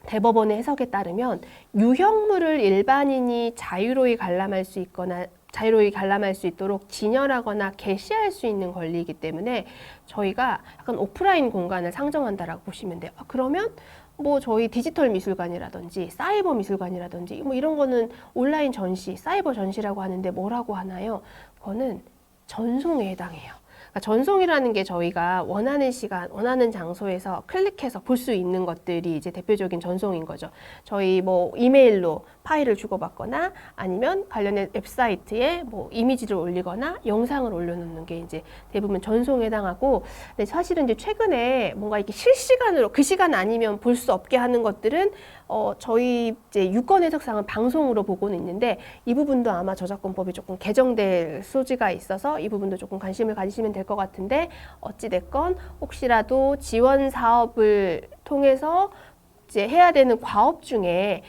대법원의 해석에 따르면 유형물을 일반인이 자유로이 관람할 수 있거나 자유로이 관람할 수 있도록 진열하거나 게시할 수 있는 권리이기 때문에 저희가 약간 오프라인 공간을 상정한다라고 보시면 돼요. 그러면 뭐 저희 디지털 미술관이라든지 사이버 미술관이라든지 뭐 이런 거는 온라인 전시, 사이버 전시라고 하는데 뭐라고 하나요? 그거는 전송에 해당해요. 그러니까 전송이라는 게 저희가 원하는 시간, 원하는 장소에서 클릭해서 볼 수 있는 것들이 이제 대표적인 전송인 거죠. 저희 뭐 이메일로 파일을 주고받거나 아니면 관련된 웹사이트에 뭐 이미지를 올리거나 영상을 올려놓는 게 이제 대부분 전송에 해당하고, 근데 사실은 이제 최근에 뭔가 이렇게 실시간으로 그 시간 아니면 볼 수 없게 하는 것들은 저희 이제 유권 해석상은 방송으로 보고는 있는데, 이 부분도 아마 저작권법이 조금 개정될 소지가 있어서 이 부분도 조금 관심을 가지시면 될 것 같은데, 어찌됐건 혹시라도 지원 사업을 통해서 이제 해야 되는 과업 중에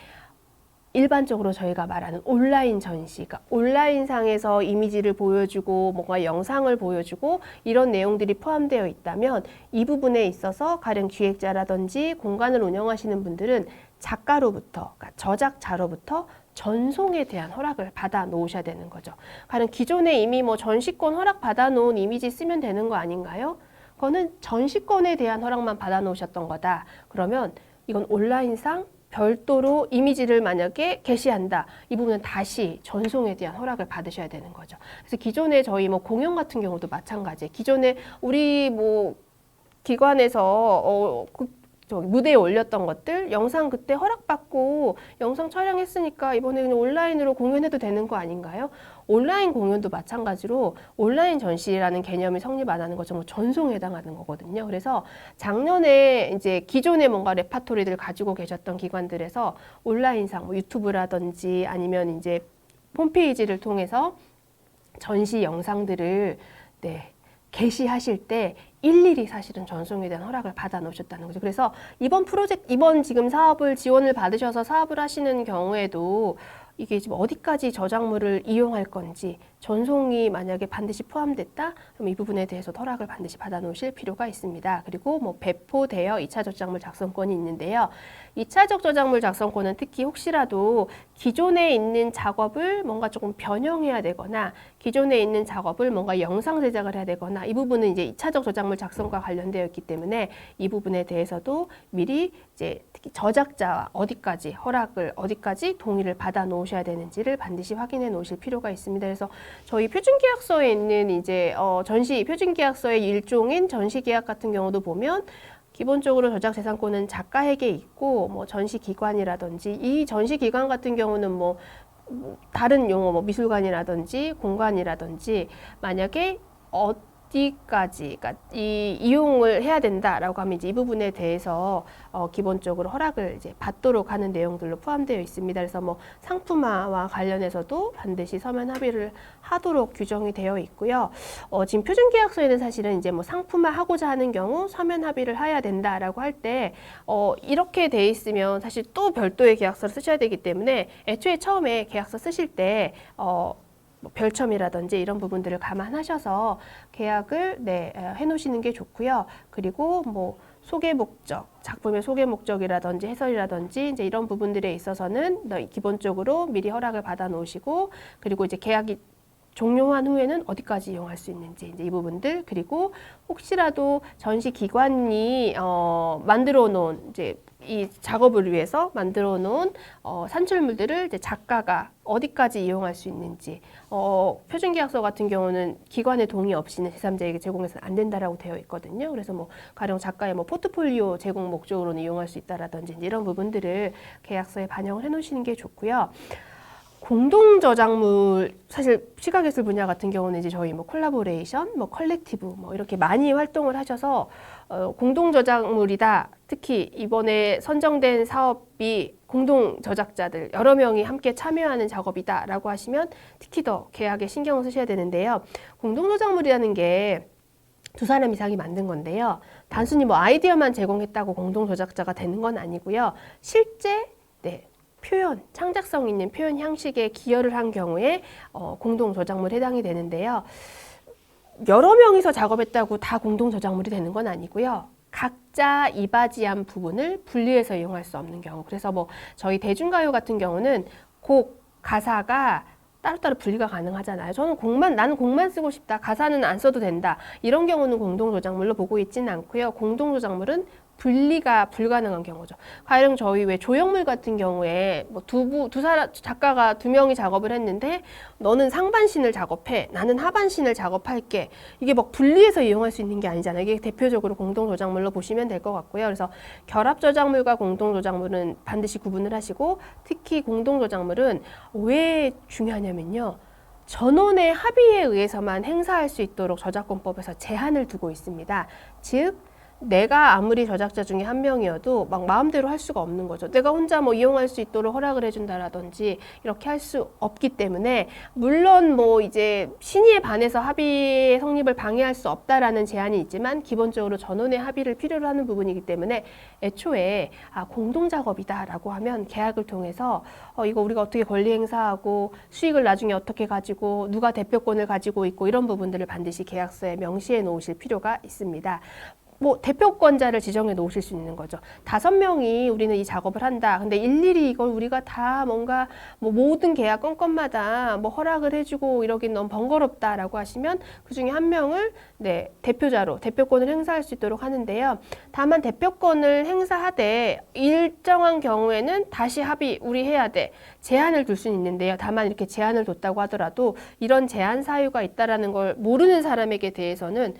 일반적으로 저희가 말하는 온라인 전시, 그러니까 온라인상에서 이미지를 보여주고 뭔가 영상을 보여주고 이런 내용들이 포함되어 있다면 이 부분에 있어서 가령 기획자라든지 공간을 운영하시는 분들은 작가로부터, 그러니까 저작자로부터 전송에 대한 허락을 받아 놓으셔야 되는 거죠. 가령 기존에 이미 뭐 전시권 허락 받아 놓은 이미지 쓰면 되는 거 아닌가요? 그거는 전시권에 대한 허락만 받아 놓으셨던 거다. 그러면 이건 온라인상 별도로 이미지를 만약에 게시한다. 이 부분은 다시 전송에 대한 허락을 받으셔야 되는 거죠. 그래서 기존에 저희 뭐 공연 같은 경우도 마찬가지예요. 기존에 우리 뭐 기관에서 무대에 올렸던 것들 영상 그때 허락받고 영상 촬영했으니까 이번에 그냥 온라인으로 공연해도 되는 거 아닌가요? 온라인 공연도 마찬가지로 온라인 전시라는 개념이 성립 안 하는 것처럼 전송에 해당하는 거거든요. 그래서 작년에 이제 기존에 뭔가 레파토리를 가지고 계셨던 기관들에서 온라인상 뭐 유튜브라든지 아니면 이제 홈페이지를 통해서 전시 영상들을 게시하실 때 일일이 사실은 전송에 대한 허락을 받아 놓으셨다는 거죠. 그래서 이번 지금 사업을 지원을 받으셔서 사업을 하시는 경우에도 이게 지금 어디까지 저작물을 이용할 건지 전송이 만약에 반드시 포함됐다? 그럼 이 부분에 대해서 허락을 반드시 받아 놓으실 필요가 있습니다. 그리고 뭐 배포되어 2차 저작물 작성권이 있는데요. 2차적 저작물 작성권은 특히 혹시라도 기존에 있는 작업을 뭔가 조금 변형해야 되거나 기존에 있는 작업을 뭔가 영상 제작을 해야 되거나 이 부분은 이제 2차적 저작물 작성과 관련되어 있기 때문에 이 부분에 대해서도 미리 이제 특히 저작자와 어디까지 동의를 받아 놓으셔야 되는지를 반드시 확인해 놓으실 필요가 있습니다. 그래서 저희 표준계약서에 있는 이제 전시 표준계약서의 일종인 전시계약 같은 경우도 보면 기본적으로 저작재산권은 작가에게 있고 뭐 전시기관이라든지 이 전시기관 같은 경우는 뭐 다른 용어 뭐 미술관이라든지 공간이라든지 만약에 어디까지, 그러니까 이용을 해야 된다라고 하면 이제 이 부분에 대해서 기본적으로 허락을 이제 받도록 하는 내용들로 포함되어 있습니다. 그래서 뭐 상품화와 관련해서도 반드시 서면 합의를 하도록 규정이 되어 있고요. 지금 표준계약서에는 사실은 이제 뭐 상품화하고자 하는 경우 서면 합의를 해야 된다라고 할 때 이렇게 돼 있으면 사실 또 별도의 계약서를 쓰셔야 되기 때문에 애초에 처음에 계약서 쓰실 때 뭐 별첨이라든지 이런 부분들을 감안하셔서 계약을 해놓으시는 게 좋고요. 그리고 뭐 소개 목적, 작품의 소개 목적이라든지 해설이라든지 이제 이런 부분들에 있어서는 기본적으로 미리 허락을 받아 놓으시고, 그리고 이제 계약이 종료한 후에는 어디까지 이용할 수 있는지 이제 이 부분들, 그리고 혹시라도 전시 기관이 만들어 놓은 이제 이 작업을 위해서 만들어 놓은 산출물들을 이제 작가가 어디까지 이용할 수 있는지, 표준계약서 같은 경우는 기관의 동의 없이는 제3자에게 제공해서는 안 된다라고 되어 있거든요. 그래서 뭐 가령 작가의 뭐 포트폴리오 제공 목적으로는 이용할 수 있다라든지 이런 부분들을 계약서에 반영을 해 놓으시는 게 좋고요. 공동 저작물, 사실 시각예술 분야 같은 경우는 이제 저희 뭐 콜라보레이션, 뭐 컬렉티브 뭐 이렇게 많이 활동을 하셔서 공동 저작물이다. 특히 이번에 선정된 사업이 공동 저작자들 여러 명이 함께 참여하는 작업이다라고 하시면 특히 더 계약에 신경을 쓰셔야 되는데요. 공동 저작물이라는 게 두 사람 이상이 만든 건데요. 단순히 뭐 아이디어만 제공했다고 공동 저작자가 되는 건 아니고요. 실제 표현, 창작성 있는 표현 형식에 기여를 한 경우에 공동 저작물에 해당이 되는데요. 여러 명이서 작업했다고 다 공동 저작물이 되는 건 아니고요. 각자 이바지한 부분을 분리해서 이용할 수 없는 경우. 그래서 뭐 저희 대중가요 같은 경우는 곡, 가사가 따로따로 분리가 가능하잖아요. 나는 곡만 쓰고 싶다. 가사는 안 써도 된다. 이런 경우는 공동 저작물로 보고 있지는 않고요. 공동 저작물은 분리가 불가능한 경우죠. 가령 저희 왜 조형물 같은 경우에 뭐 두 사람 작가가 두 명이 작업을 했는데 너는 상반신을 작업해, 나는 하반신을 작업할게. 이게 막 분리해서 이용할 수 있는 게 아니잖아요. 이게 대표적으로 공동 저작물로 보시면 될 것 같고요. 그래서 결합 저작물과 공동 저작물은 반드시 구분을 하시고, 특히 공동 저작물은 왜 중요하냐면요. 전원의 합의에 의해서만 행사할 수 있도록 저작권법에서 제한을 두고 있습니다. 즉 내가 아무리 저작자 중에 한 명이어도 막 마음대로 할 수가 없는 거죠. 내가 혼자 뭐 이용할 수 있도록 허락을 해준다라든지 이렇게 할 수 없기 때문에, 물론 뭐 이제 신의에 반해서 합의의 성립을 방해할 수 없다라는 제한이 있지만 기본적으로 전원의 합의를 필요로 하는 부분이기 때문에 애초에 공동 작업이다라고 하면 계약을 통해서 이거 우리가 어떻게 권리 행사하고 수익을 나중에 어떻게 가지고 누가 대표권을 가지고 있고 이런 부분들을 반드시 계약서에 명시해 놓으실 필요가 있습니다. 뭐 대표권자를 지정해 놓으실 수 있는 거죠. 5명이 우리는 이 작업을 한다. 근데 일일이 이걸 우리가 다 뭔가 뭐 모든 계약 건건마다 뭐 허락을 해주고 이러긴 너무 번거롭다라고 하시면 그 중에 한 명을 대표자로 대표권을 행사할 수 있도록 하는데요. 다만 대표권을 행사하되 일정한 경우에는 다시 합의 우리 해야 돼. 제한을 둘 수는 있는데요. 다만 이렇게 제한을 뒀다고 하더라도 이런 제한 사유가 있다라는 걸 모르는 사람에게 대해서는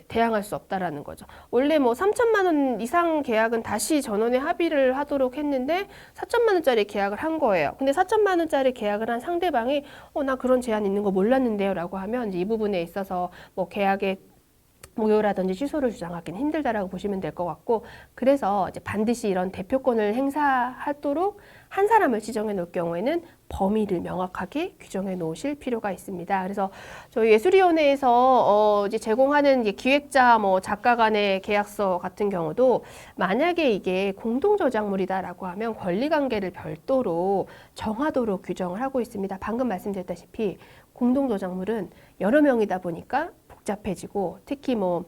대항할 수 없다라는 거죠. 원래 뭐 3천만 원 이상 계약은 다시 전원의 합의를 하도록 했는데 4천만 원짜리 계약을 한 거예요. 근데 4천만 원짜리 계약을 한 상대방이 나 그런 제한 있는 거 몰랐는데요 라고 하면 이제 이 부분에 있어서 뭐 계약의 무효라든지 취소를 주장하기는 힘들다라고 보시면 될 것 같고, 그래서 이제 반드시 이런 대표권을 행사하도록 한 사람을 지정해 놓을 경우에는 범위를 명확하게 규정해 놓으실 필요가 있습니다. 그래서 저희 예술위원회에서 이제 제공하는 이제 기획자 뭐 작가 간의 계약서 같은 경우도 만약에 이게 공동 저작물이다라고 하면 권리관계를 별도로 정하도록 규정을 하고 있습니다. 방금 말씀드렸다시피 공동 저작물은 여러 명이다 보니까 복잡해지고, 특히 뭐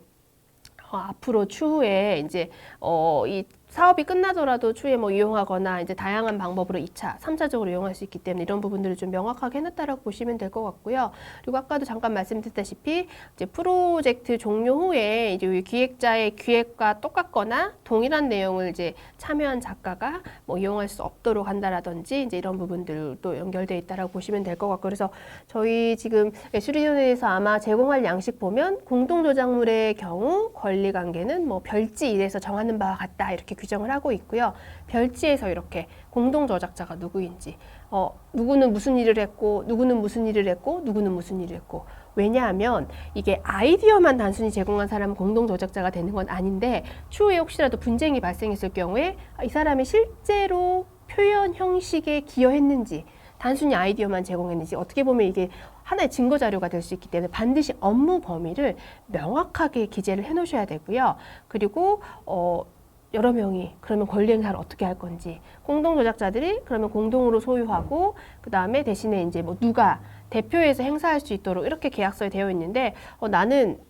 앞으로 추후에 이제 이 사업이 끝나더라도 추후에 뭐 이용하거나 이제 다양한 방법으로 2차, 3차적으로 이용할 수 있기 때문에 이런 부분들을 좀 명확하게 해놨다라고 보시면 될 것 같고요. 그리고 아까도 잠깐 말씀드렸다시피 이제 프로젝트 종료 후에 이제 기획자의 기획과 똑같거나 동일한 내용을 이제 참여한 작가가 뭐 이용할 수 없도록 한다라든지 이제 이런 부분들도 연결돼 있다라고 보시면 될 것 같고, 그래서 저희 지금 예술위원회에서 아마 제공할 양식 보면 공동 저작물의 경우 권리관계는 뭐 별지 1에서 정하는 바와 같다 이렇게 규정을 하고 있고요. 별지에서 이렇게 공동 저작자가 누구인지, 누구는 무슨 일을 했고, 누구는 무슨 일을 했고, 누구는 무슨 일을 했고. 왜냐하면 이게 아이디어만 단순히 제공한 사람은 공동 저작자가 되는 건 아닌데, 추후에 혹시라도 분쟁이 발생했을 경우에 이 사람이 실제로 표현 형식에 기여했는지, 단순히 아이디어만 제공했는지, 어떻게 보면 이게 하나의 증거 자료가 될 수 있기 때문에 반드시 업무 범위를 명확하게 기재를 해 놓으셔야 되고요. 그리고 여러 명이 그러면 권리 행사를 어떻게 할 건지, 공동 조작자들이 그러면 공동으로 소유하고, 그 다음에 대신에 이제 뭐 누가 대표해서 행사할 수 있도록 이렇게 계약서에 되어 있는데, 나는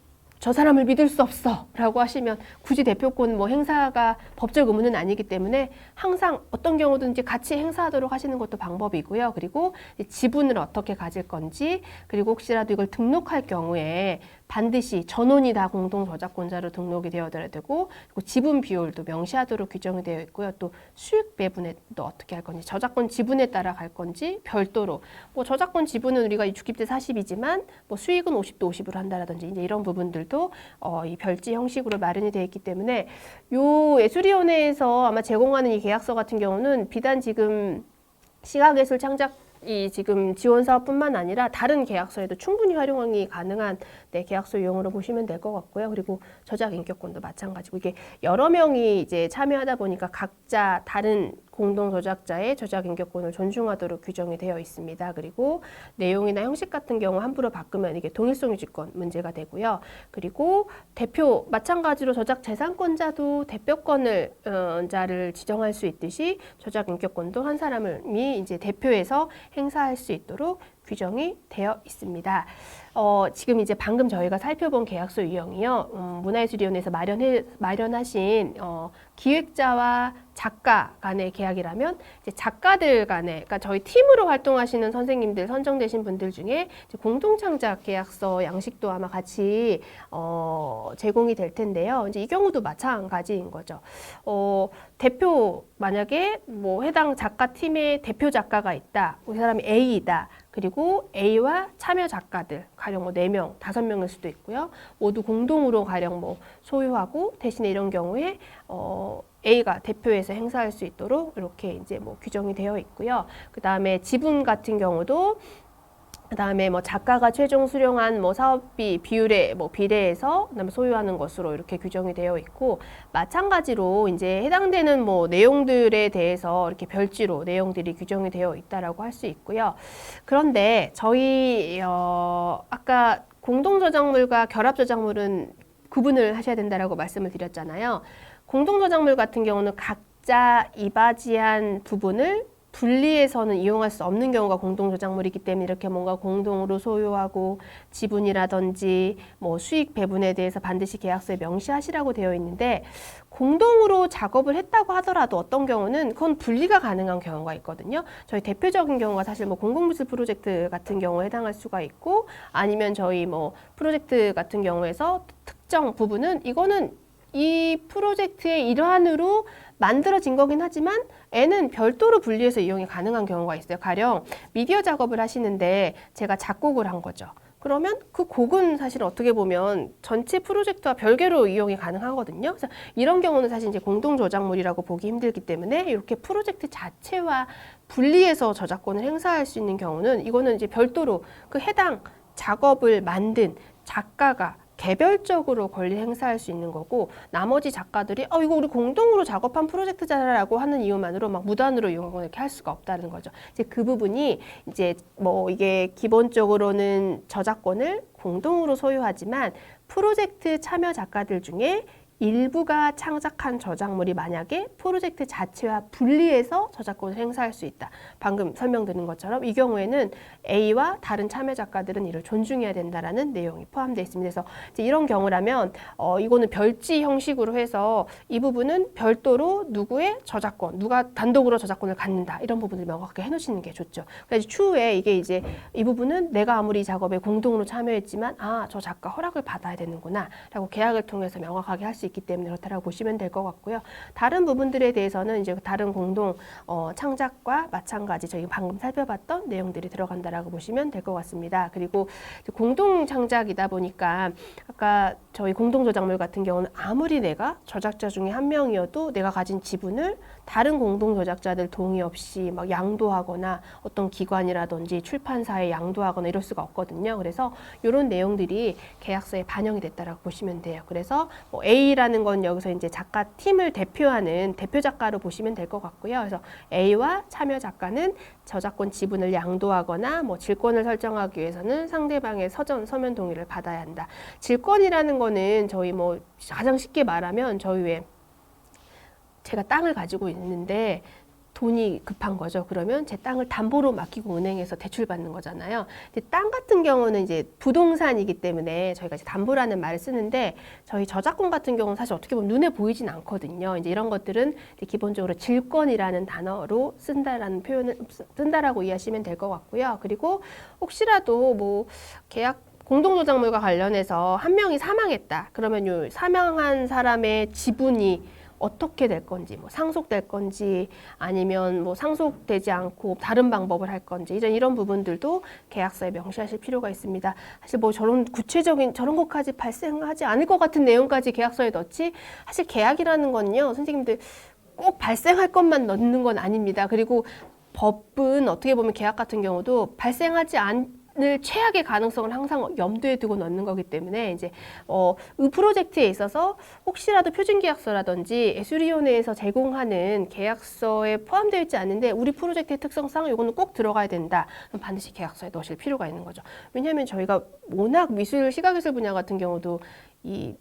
저 사람을 믿을 수 없어 라고 하시면 굳이 대표권 뭐 행사가 법적 의무는 아니기 때문에 항상 어떤 경우든지 같이 행사하도록 하시는 것도 방법이고요. 그리고 지분을 어떻게 가질 건지, 그리고 혹시라도 이걸 등록할 경우에 반드시 전원이 다 공동 저작권자로 등록이 되어야 되고, 그리고 지분 비율도 명시하도록 규정이 되어 있고요. 또 수익 배분도 어떻게 할 건지, 저작권 지분에 따라 갈 건지 별도로, 뭐 저작권 지분은 우리가 60대 40이지만 뭐 수익은 50대 50으로 한다라든지 이제 이런 부분들도 이 별지 형식으로 마련이 되어 있기 때문에, 요 예술위원회에서 아마 제공하는 이 계약서 같은 경우는 비단 지금 시각예술 창작 이 지금 지원 사업뿐만 아니라 다른 계약서에도 충분히 활용이 가능한 계약서 유형으로 보시면 될 것 같고요. 그리고 저작 인격권도 마찬가지고, 이게 여러 명이 이제 참여하다 보니까 각자 다른 공동 저작자의 저작 인격권을 존중하도록 규정이 되어 있습니다. 그리고 내용이나 형식 같은 경우 함부로 바꾸면 이게 동일성 유지권 문제가 되고요. 그리고 대표 마찬가지로 저작 재산권자도 대표권을 자를 지정할 수 있듯이 저작 인격권도 한 사람이 이제 대표해서 행사할 수 있도록 규정이 되어 있습니다. 지금 이제 방금 저희가 살펴본 계약서 유형이요. 문화예술위원회에서 마련하신 기획자와 작가 간의 계약이라면, 이제 작가들 간의, 그러니까 저희 팀으로 활동하시는 선생님들 선정되신 분들 중에 이제 공동창작 계약서 양식도 아마 같이 제공이 될 텐데요. 이제 이 경우도 마찬가지인 거죠. 대표 만약에 뭐 해당 작가 팀에 대표 작가가 있다. 그 사람이 A이다. 그리고 A와 참여 작가들 가령 뭐 4명, 5명일 수도 있고요. 모두 공동으로 가령 뭐 소유하고, 대신에 이런 경우에 A가 대표해서 행사할 수 있도록 이렇게 이제 뭐 규정이 되어 있고요. 그 다음에 지분 같은 경우도 그 다음에 뭐 작가가 최종 수령한 뭐 사업비 비율에 뭐 비례해서 그다음에 소유하는 것으로 이렇게 규정이 되어 있고, 마찬가지로 이제 해당되는 뭐 내용들에 대해서 이렇게 별지로 내용들이 규정이 되어 있다라고 할 수 있고요. 그런데 저희 아까 공동 저작물과 결합 저작물은 구분을 하셔야 된다라고 말씀을 드렸잖아요. 공동 저작물 같은 경우는 각자 이바지한 부분을 분리해서는 이용할 수 없는 경우가 공동 저작물이기 때문에, 이렇게 뭔가 공동으로 소유하고 지분이라든지 뭐 수익 배분에 대해서 반드시 계약서에 명시하시라고 되어 있는데, 공동으로 작업을 했다고 하더라도 어떤 경우는 그건 분리가 가능한 경우가 있거든요. 저희 대표적인 경우가 사실 뭐 공공미술 프로젝트 같은 경우에 해당할 수가 있고, 아니면 저희 뭐 프로젝트 같은 경우에서 특정 부분은 이거는 이 프로젝트의 일환으로 만들어진 거긴 하지만 N은 별도로 분리해서 이용이 가능한 경우가 있어요. 가령 미디어 작업을 하시는데 제가 작곡을 한 거죠. 그러면 그 곡은 사실 어떻게 보면 전체 프로젝트와 별개로 이용이 가능하거든요. 그래서 이런 경우는 사실 이제 공동 저작물이라고 보기 힘들기 때문에 이렇게 프로젝트 자체와 분리해서 저작권을 행사할 수 있는 경우는, 이거는 이제 별도로 그 해당 작업을 만든 작가가 개별적으로 권리 행사할 수 있는 거고, 나머지 작가들이 이거 우리 공동으로 작업한 프로젝트잖아라고 하는 이유만으로 막 무단으로 이용하거나 이렇게 할 수가 없다는 거죠. 이제 그 부분이 이제 뭐 이게 기본적으로는 저작권을 공동으로 소유하지만 프로젝트 참여 작가들 중에 일부가 창작한 저작물이 만약에 프로젝트 자체와 분리해서 저작권을 행사할 수 있다. 방금 설명드린 것처럼 이 경우에는 A와 다른 참여 작가들은 이를 존중해야 된다라는 내용이 포함되어 있습니다. 그래서 이제 이런 경우라면 이거는 별지 형식으로 해서 이 부분은 별도로 누구의 저작권, 누가 단독으로 저작권을 갖는다, 이런 부분을 명확하게 해놓으시는 게 좋죠. 그래서 추후에 이게 이제 이 부분은 내가 아무리 작업에 공동으로 참여했지만 저 작가 허락을 받아야 되는구나 라고 계약을 통해서 명확하게 할 수 있기 때문에 그렇다라고 보시면 될 것 같고요. 다른 부분들에 대해서는 이제 다른 공동 창작과 마찬가지 저희 방금 살펴봤던 내용들이 들어간다라고 보시면 될 것 같습니다. 그리고 공동 창작이다 보니까 아까 저희 공동 저작물 같은 경우는 아무리 내가 저작자 중에 한 명이어도 내가 가진 지분을 다른 공동 저작자들 동의 없이 막 양도하거나 어떤 기관이라든지 출판사에 양도하거나 이럴 수가 없거든요. 그래서 이런 내용들이 계약서에 반영이 됐다라고 보시면 돼요. 그래서 뭐 A라는 건 여기서 이제 작가 팀을 대표하는 대표 작가로 보시면 될 것 같고요. 그래서 A와 참여 작가는 저작권 지분을 양도하거나 뭐 질권을 설정하기 위해서는 상대방의 서면 동의를 받아야 한다. 질권이라는 거는 저희 뭐 가장 쉽게 말하면 저희 왜 제가 땅을 가지고 있는데 돈이 급한 거죠. 그러면 제 땅을 담보로 맡기고 은행에서 대출받는 거잖아요. 근데 땅 같은 경우는 이제 부동산이기 때문에 저희가 이제 담보라는 말을 쓰는데 저희 저작권 같은 경우는 사실 어떻게 보면 눈에 보이진 않거든요. 이제 이런 것들은 이제 기본적으로 질권이라는 단어로 쓴다라는 표현을 쓴다라고 이해하시면 될 것 같고요. 그리고 혹시라도 뭐 계약 공동저작물과 관련해서 한 명이 사망했다. 그러면 요 사망한 사람의 지분이 어떻게 될 건지, 뭐 상속될 건지, 아니면 뭐 상속되지 않고 다른 방법을 할 건지, 이런 부분들도 계약서에 명시하실 필요가 있습니다. 사실 뭐 저런 구체적인 저런 것까지 발생하지 않을 것 같은 내용까지 계약서에 넣지, 사실 계약이라는 건요, 선생님들 꼭 발생할 것만 넣는 건 아닙니다. 그리고 법은 어떻게 보면 계약 같은 경우도 발생하지 않을 최악의 가능성을 항상 염두에 두고 넣는 거기 때문에 이제 이 프로젝트에 있어서 혹시라도 표준계약서라든지 예술위원회에서 제공하는 계약서에 포함되어 있지 않은데 우리 프로젝트의 특성상 이거는 꼭 들어가야 된다. 그럼 반드시 계약서에 넣으실 필요가 있는 거죠. 왜냐하면 저희가 워낙 미술, 시각예술 분야 같은 경우도 이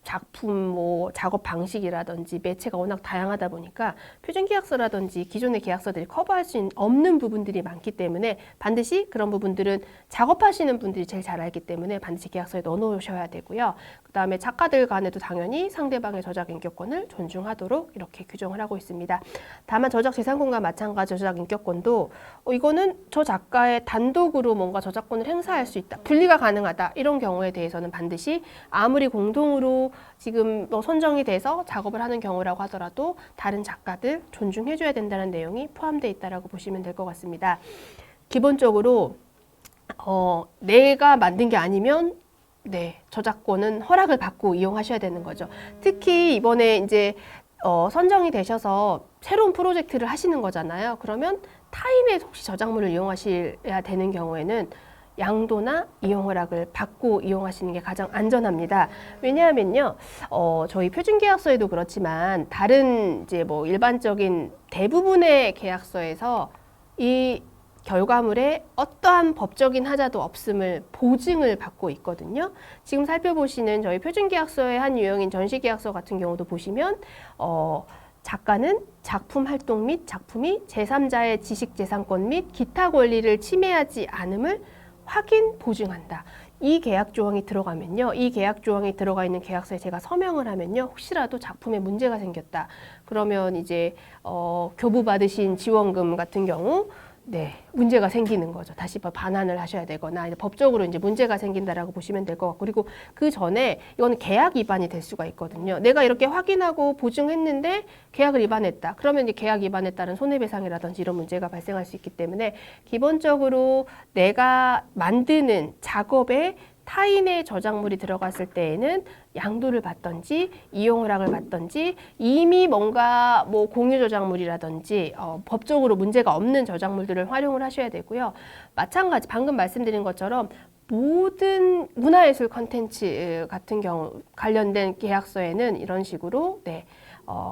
작품, 뭐 작업 방식이라든지 매체가 워낙 다양하다 보니까 표준계약서라든지 기존의 계약서들이 커버할 수 없는 부분들이 많기 때문에 반드시 그런 부분들은 작업하시는 분들이 제일 잘 알기 때문에 반드시 계약서에 넣어놓으셔야 되고요. 그 다음에 작가들 간에도 당연히 상대방의 저작인격권을 존중하도록 이렇게 규정을 하고 있습니다. 다만 저작재산권과 마찬가지 저작인격권도 이거는 저 작가의 단독으로 뭔가 저작권을 행사할 수 있다, 분리가 가능하다, 이런 경우에 대해서는 반드시 아무리 공동으로 지금 선정이 돼서 작업을 하는 경우라고 하더라도 다른 작가들 존중해줘야 된다는 내용이 포함되어 있다고 보시면 될 것 같습니다. 기본적으로 내가 만든 게 아니면 저작권은 허락을 받고 이용하셔야 되는 거죠. 특히 이번에 이제 선정이 되셔서 새로운 프로젝트를 하시는 거잖아요. 그러면 타인의 혹시 저작물을 이용하셔야 되는 경우에는 양도나 이용 허락을 받고 이용하시는 게 가장 안전합니다. 왜냐하면요, 저희 표준계약서에도 그렇지만 다른 이제 뭐 일반적인 대부분의 계약서에서 이 결과물에 어떠한 법적인 하자도 없음을 보증을 받고 있거든요. 지금 살펴보시는 저희 표준계약서의 한 유형인 전시계약서 같은 경우도 보시면 작가는 작품 활동 및 작품이 제3자의 지식재산권 및 기타 권리를 침해하지 않음을 확인, 보증한다. 이 계약 조항이 들어가면요, 이 계약 조항이 들어가 있는 계약서에 제가 서명을 하면요, 혹시라도 작품에 문제가 생겼다. 그러면 이제 교부 받으신 지원금 같은 경우 문제가 생기는 거죠. 다시 반환을 하셔야 되거나 법적으로 이제 문제가 생긴다라고 보시면 될 것 같고, 그리고 그 전에 이거는 계약 위반이 될 수가 있거든요. 내가 이렇게 확인하고 보증했는데 계약을 위반했다. 그러면 이제 계약 위반에 따른 손해배상이라든지 이런 문제가 발생할 수 있기 때문에 기본적으로 내가 만드는 작업에 타인의 저작물이 들어갔을 때에는 양도를 받든지 이용 허락을 받든지 이미 뭔가 뭐 공유 저작물이라든지 법적으로 문제가 없는 저작물들을 활용을 하셔야 되고요. 마찬가지 방금 말씀드린 것처럼 모든 문화예술 컨텐츠 같은 경우 관련된 계약서에는 이런 식으로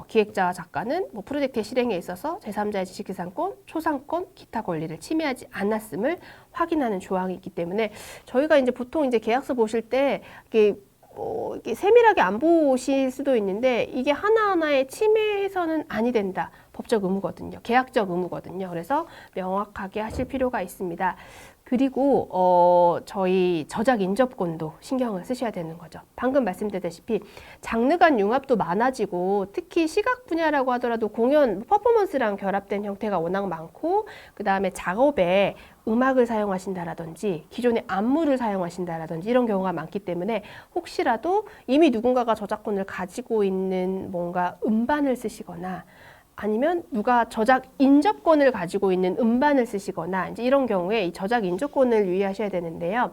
기획자와 작가는 뭐 프로젝트의 실행에 있어서 제3자의 지식재산권, 초상권, 기타 권리를 침해하지 않았음을 확인하는 조항이 있기 때문에 저희가 이제 보통 이제 계약서 보실 때 이게 세밀하게 안 보실 수도 있는데 이게 하나하나의 침해해서는 아니 된다. 법적 의무거든요. 계약적 의무거든요. 그래서 명확하게 하실 필요가 있습니다. 그리고 저희 저작 인접권도 신경을 쓰셔야 되는 거죠. 방금 말씀드렸다시피 장르 간 융합도 많아지고 특히 시각 분야라고 하더라도 공연, 퍼포먼스랑 결합된 형태가 워낙 많고 그 다음에 작업에 음악을 사용하신다라든지 기존의 안무를 사용하신다라든지 이런 경우가 많기 때문에 혹시라도 이미 누군가가 저작권을 가지고 있는 뭔가 음반을 쓰시거나 아니면 누가 저작 인접권을 가지고 있는 음반을 쓰시거나 이제 이런 경우에 이 저작 인접권을 유의하셔야 되는데요.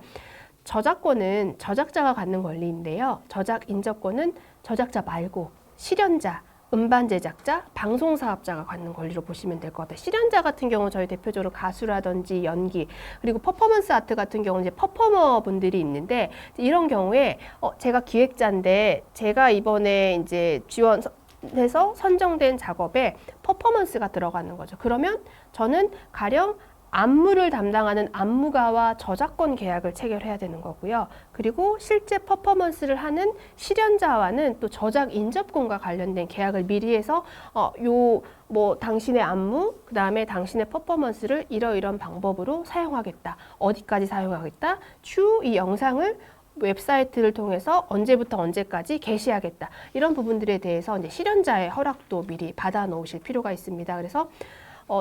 저작권은 저작자가 갖는 권리인데요. 저작 인접권은 저작자 말고 실현자, 음반 제작자, 방송 사업자가 갖는 권리로 보시면 될 것 같아요. 실현자 같은 경우 저희 대표적으로 가수라든지 연기 그리고 퍼포먼스 아트 같은 경우는 이제 퍼포머 분들이 있는데 이런 경우에 제가 기획자인데 제가 이번에 이제 지원해서 선정된 작업에 퍼포먼스가 들어가는 거죠. 그러면 저는 가령 안무를 담당하는 안무가와 저작권 계약을 체결해야 되는 거고요. 그리고 실제 퍼포먼스를 하는 실현자와는 또 저작 인접권과 관련된 계약을 미리 해서 당신의 안무, 그 다음에 당신의 퍼포먼스를 이러이런 방법으로 사용하겠다. 어디까지 사용하겠다. 추후 이 영상을 웹사이트를 통해서 언제부터 언제까지 게시하겠다. 이런 부분들에 대해서 이제 실현자의 허락도 미리 받아 놓으실 필요가 있습니다. 그래서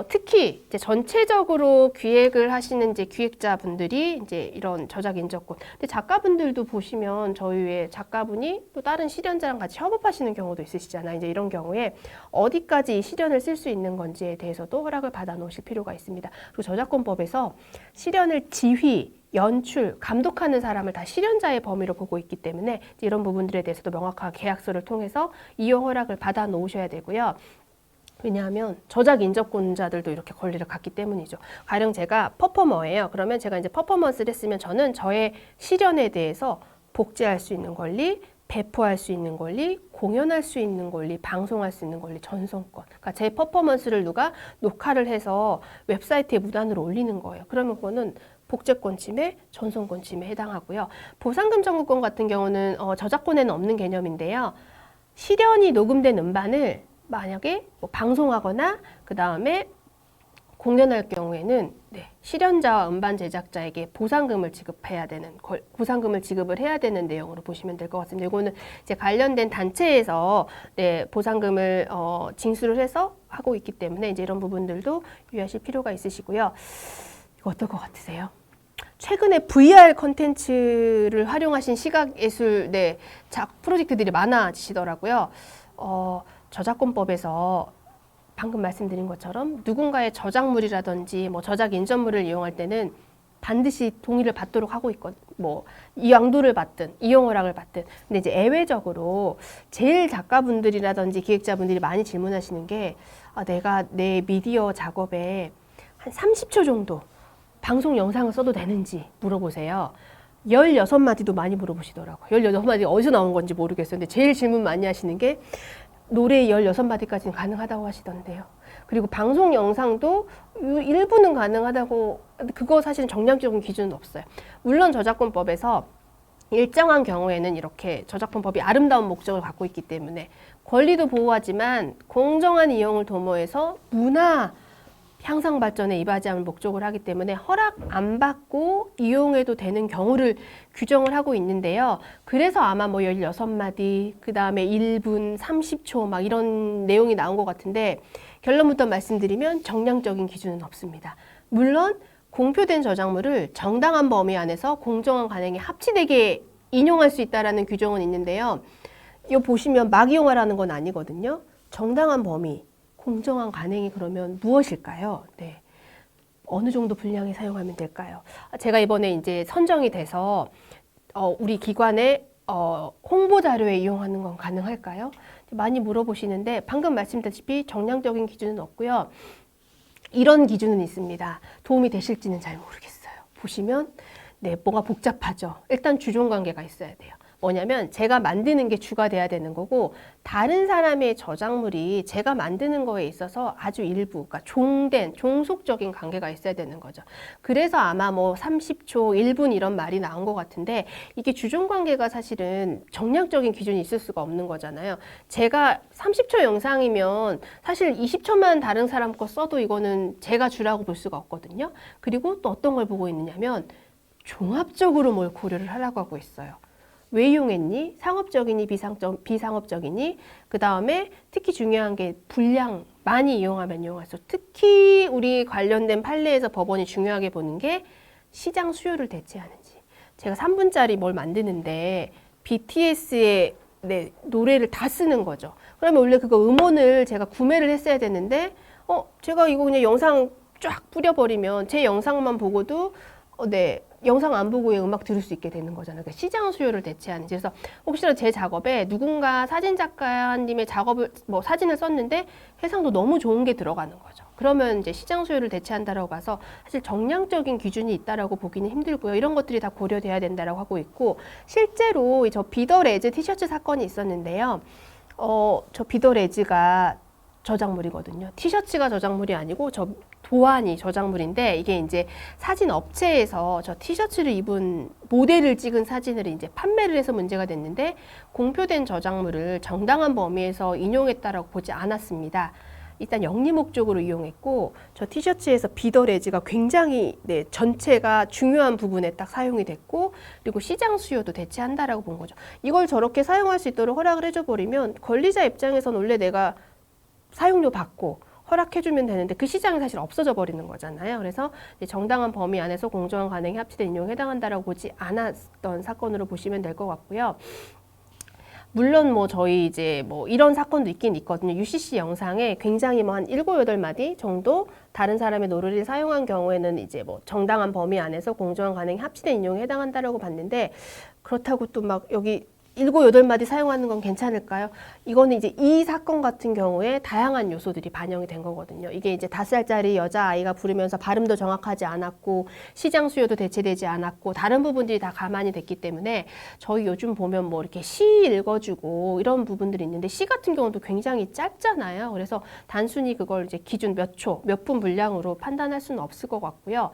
특히 이제 전체적으로 기획을 하시는 이제 기획자분들이 이제 이런 저작 인접권. 근데 작가분들도 보시면 저희 외에 작가분이 또 다른 실현자랑 같이 협업하시는 경우도 있으시잖아요. 이제 이런 경우에 어디까지 이 실현을 쓸 수 있는 건지에 대해서도 허락을 받아 놓으실 필요가 있습니다. 그리고 저작권법에서 실현을 지휘, 연출, 감독하는 사람을 다 실현자의 범위로 보고 있기 때문에 이런 부분들에 대해서도 명확하게 계약서를 통해서 이용 허락을 받아 놓으셔야 되고요. 왜냐하면 저작 인접권자들도 이렇게 권리를 갖기 때문이죠. 가령 제가 퍼포머예요. 그러면 제가 이제 퍼포먼스를 했으면 저는 저의 실현에 대해서 복제할 수 있는 권리, 배포할 수 있는 권리, 공연할 수 있는 권리, 방송할 수 있는 권리, 전송권. 그러니까 제 퍼포먼스를 누가 녹화를 해서 웹사이트에 무단으로 올리는 거예요. 그러면 그거는 복제권 침해, 전송권 침해에 해당하고요. 보상금 청구권 같은 경우는 저작권에는 없는 개념인데요. 실현이 녹음된 음반을 만약에 방송하거나 그 다음에 공연할 경우에는 실현자와 음반 제작자에게 보상금을 지급해야 되는 보상금을 지급을 해야 되는 내용으로 보시면 될 것 같습니다. 이거는 이제 관련된 단체에서 보상금을 징수를 해서 하고 있기 때문에 이제 이런 부분들도 유의하실 필요가 있으시고요. 이거 어떨 것 같으세요? 최근에 VR 컨텐츠를 활용하신 시각예술 프로젝트들이 많아지시더라고요. 저작권법에서 방금 말씀드린 것처럼 누군가의 저작물이라든지 저작 인접물을 이용할 때는 반드시 동의를 받도록 하고 있거든요. 이 양도를 받든 이용 허락을 받든. 근데 이제 예외적으로 제일 작가분들이라든지 기획자분들이 많이 질문하시는 게 내가 내 미디어 작업에 한 30초 정도 방송 영상을 써도 되는지 물어보세요. 16마디도 많이 물어보시더라고요. 16마디 어디서 나온 건지 모르겠어요. 근데 제일 질문 많이 하시는 게 노래 16마디까지는 가능하다고 하시던데요. 그리고 방송 영상도 일부는 가능하다고, 그거 사실은 정량적인 기준은 없어요. 물론 저작권법에서 일정한 경우에는 이렇게 저작권법이 아름다운 목적을 갖고 있기 때문에 권리도 보호하지만 공정한 이용을 도모해서 문화 향상 발전에 이바지함을 목적으로 하기 때문에 허락 안 받고 이용해도 되는 경우를 규정을 하고 있는데요. 그래서 아마 16마디, 그 다음에 1분 30초 막 이런 내용이 나온 것 같은데 결론부터 말씀드리면 정량적인 기준은 없습니다. 물론 공표된 저작물을 정당한 범위 안에서 공정한 관행에 합치되게 인용할 수 있다는 규정은 있는데요. 이거 보시면 막 이용하라는 건 아니거든요. 정당한 범위. 공정한 관행이 그러면 무엇일까요? 어느 정도 분량에 사용하면 될까요? 제가 이번에 이제 선정이 돼서 우리 기관의 홍보 자료에 이용하는 건 가능할까요? 많이 물어보시는데 방금 말씀드렸다시피 정량적인 기준은 없고요. 이런 기준은 있습니다. 도움이 되실지는 잘 모르겠어요. 보시면 뭐가 복잡하죠. 일단 주종 관계가 있어야 돼요. 뭐냐면 제가 만드는 게 주가 돼야 되는 거고 다른 사람의 저작물이 제가 만드는 거에 있어서 아주 일부, 그러니까 종속적인 관계가 있어야 되는 거죠. 그래서 아마 뭐 30초, 1분 이런 말이 나온 것 같은데 이게 주종 관계가 사실은 정량적인 기준이 있을 수가 없는 거잖아요. 제가 30초 영상이면 사실 20초만 다른 사람 거 써도 이거는 제가 주라고 볼 수가 없거든요. 그리고 또 어떤 걸 보고 있느냐면 종합적으로 뭘 고려를 하라고 하고 있어요. 왜 이용했니? 상업적이니 비상업적이니? 그 다음에 특히 중요한 게 분량 많이 이용하면 이용할수록 특히 우리 관련된 판례에서 법원이 중요하게 보는 게 시장 수요를 대체하는지. 제가 3분짜리 뭘 만드는데 BTS의 노래를 다 쓰는 거죠. 그러면 원래 그거 음원을 제가 구매를 했어야 되는데 제가 이거 그냥 영상 쫙 뿌려버리면 제 영상만 보고도 영상 안 보고 음악 들을 수 있게 되는 거잖아요. 그러니까 시장 수요를 대체하는. 그래서 혹시나 제 작업에 누군가 사진 작가님의 작업을 사진을 썼는데 해상도 너무 좋은 게 들어가는 거죠. 그러면 이제 시장 수요를 대체한다라고 봐서 사실 정량적인 기준이 있다라고 보기는 힘들고요. 이런 것들이 다 고려돼야 된다라고 하고 있고 실제로 저 비더레즈 티셔츠 사건이 있었는데요. 저 비더레즈가 저작물이거든요. 티셔츠가 저작물이 아니고 저 도안이 저작물인데 이게 이제 사진 업체에서 저 티셔츠를 입은 모델을 찍은 사진을 이제 판매를 해서 문제가 됐는데 공표된 저작물을 정당한 범위에서 인용했다라고 보지 않았습니다. 일단 영리 목적으로 이용했고 저 티셔츠에서 비더레즈가 굉장히 전체가 중요한 부분에 딱 사용이 됐고 그리고 시장 수요도 대체한다라고 본 거죠. 이걸 저렇게 사용할 수 있도록 허락을 해줘 버리면 권리자 입장에서는 원래 내가 사용료 받고 허락해주면 되는데 그 시장이 사실 없어져 버리는 거잖아요. 그래서 정당한 범위 안에서 공정한 관행이 합치된 인용에 해당한다라고 보지 않았던 사건으로 보시면 될 것 같고요. 물론 저희 이제 이런 사건도 있긴 있거든요. UCC 영상에 굉장히 한 7, 8마디 정도 다른 사람의 노래를 사용한 경우에는 이제 정당한 범위 안에서 공정한 관행이 합치된 인용에 해당한다라고 봤는데 그렇다고 또 여기 7, 8마디 사용하는 건 괜찮을까요? 이거는 이제 이 사건 같은 경우에 다양한 요소들이 반영이 된 거거든요. 이게 이제 5살짜리 여자아이가 부르면서 발음도 정확하지 않았고 시장 수요도 대체되지 않았고 다른 부분들이 다 감안이 됐기 때문에 저희 요즘 보면 이렇게 시 읽어주고 이런 부분들이 있는데 시 같은 경우도 굉장히 짧잖아요. 그래서 단순히 그걸 이제 기준 몇 초, 몇 분 분량으로 판단할 수는 없을 것 같고요.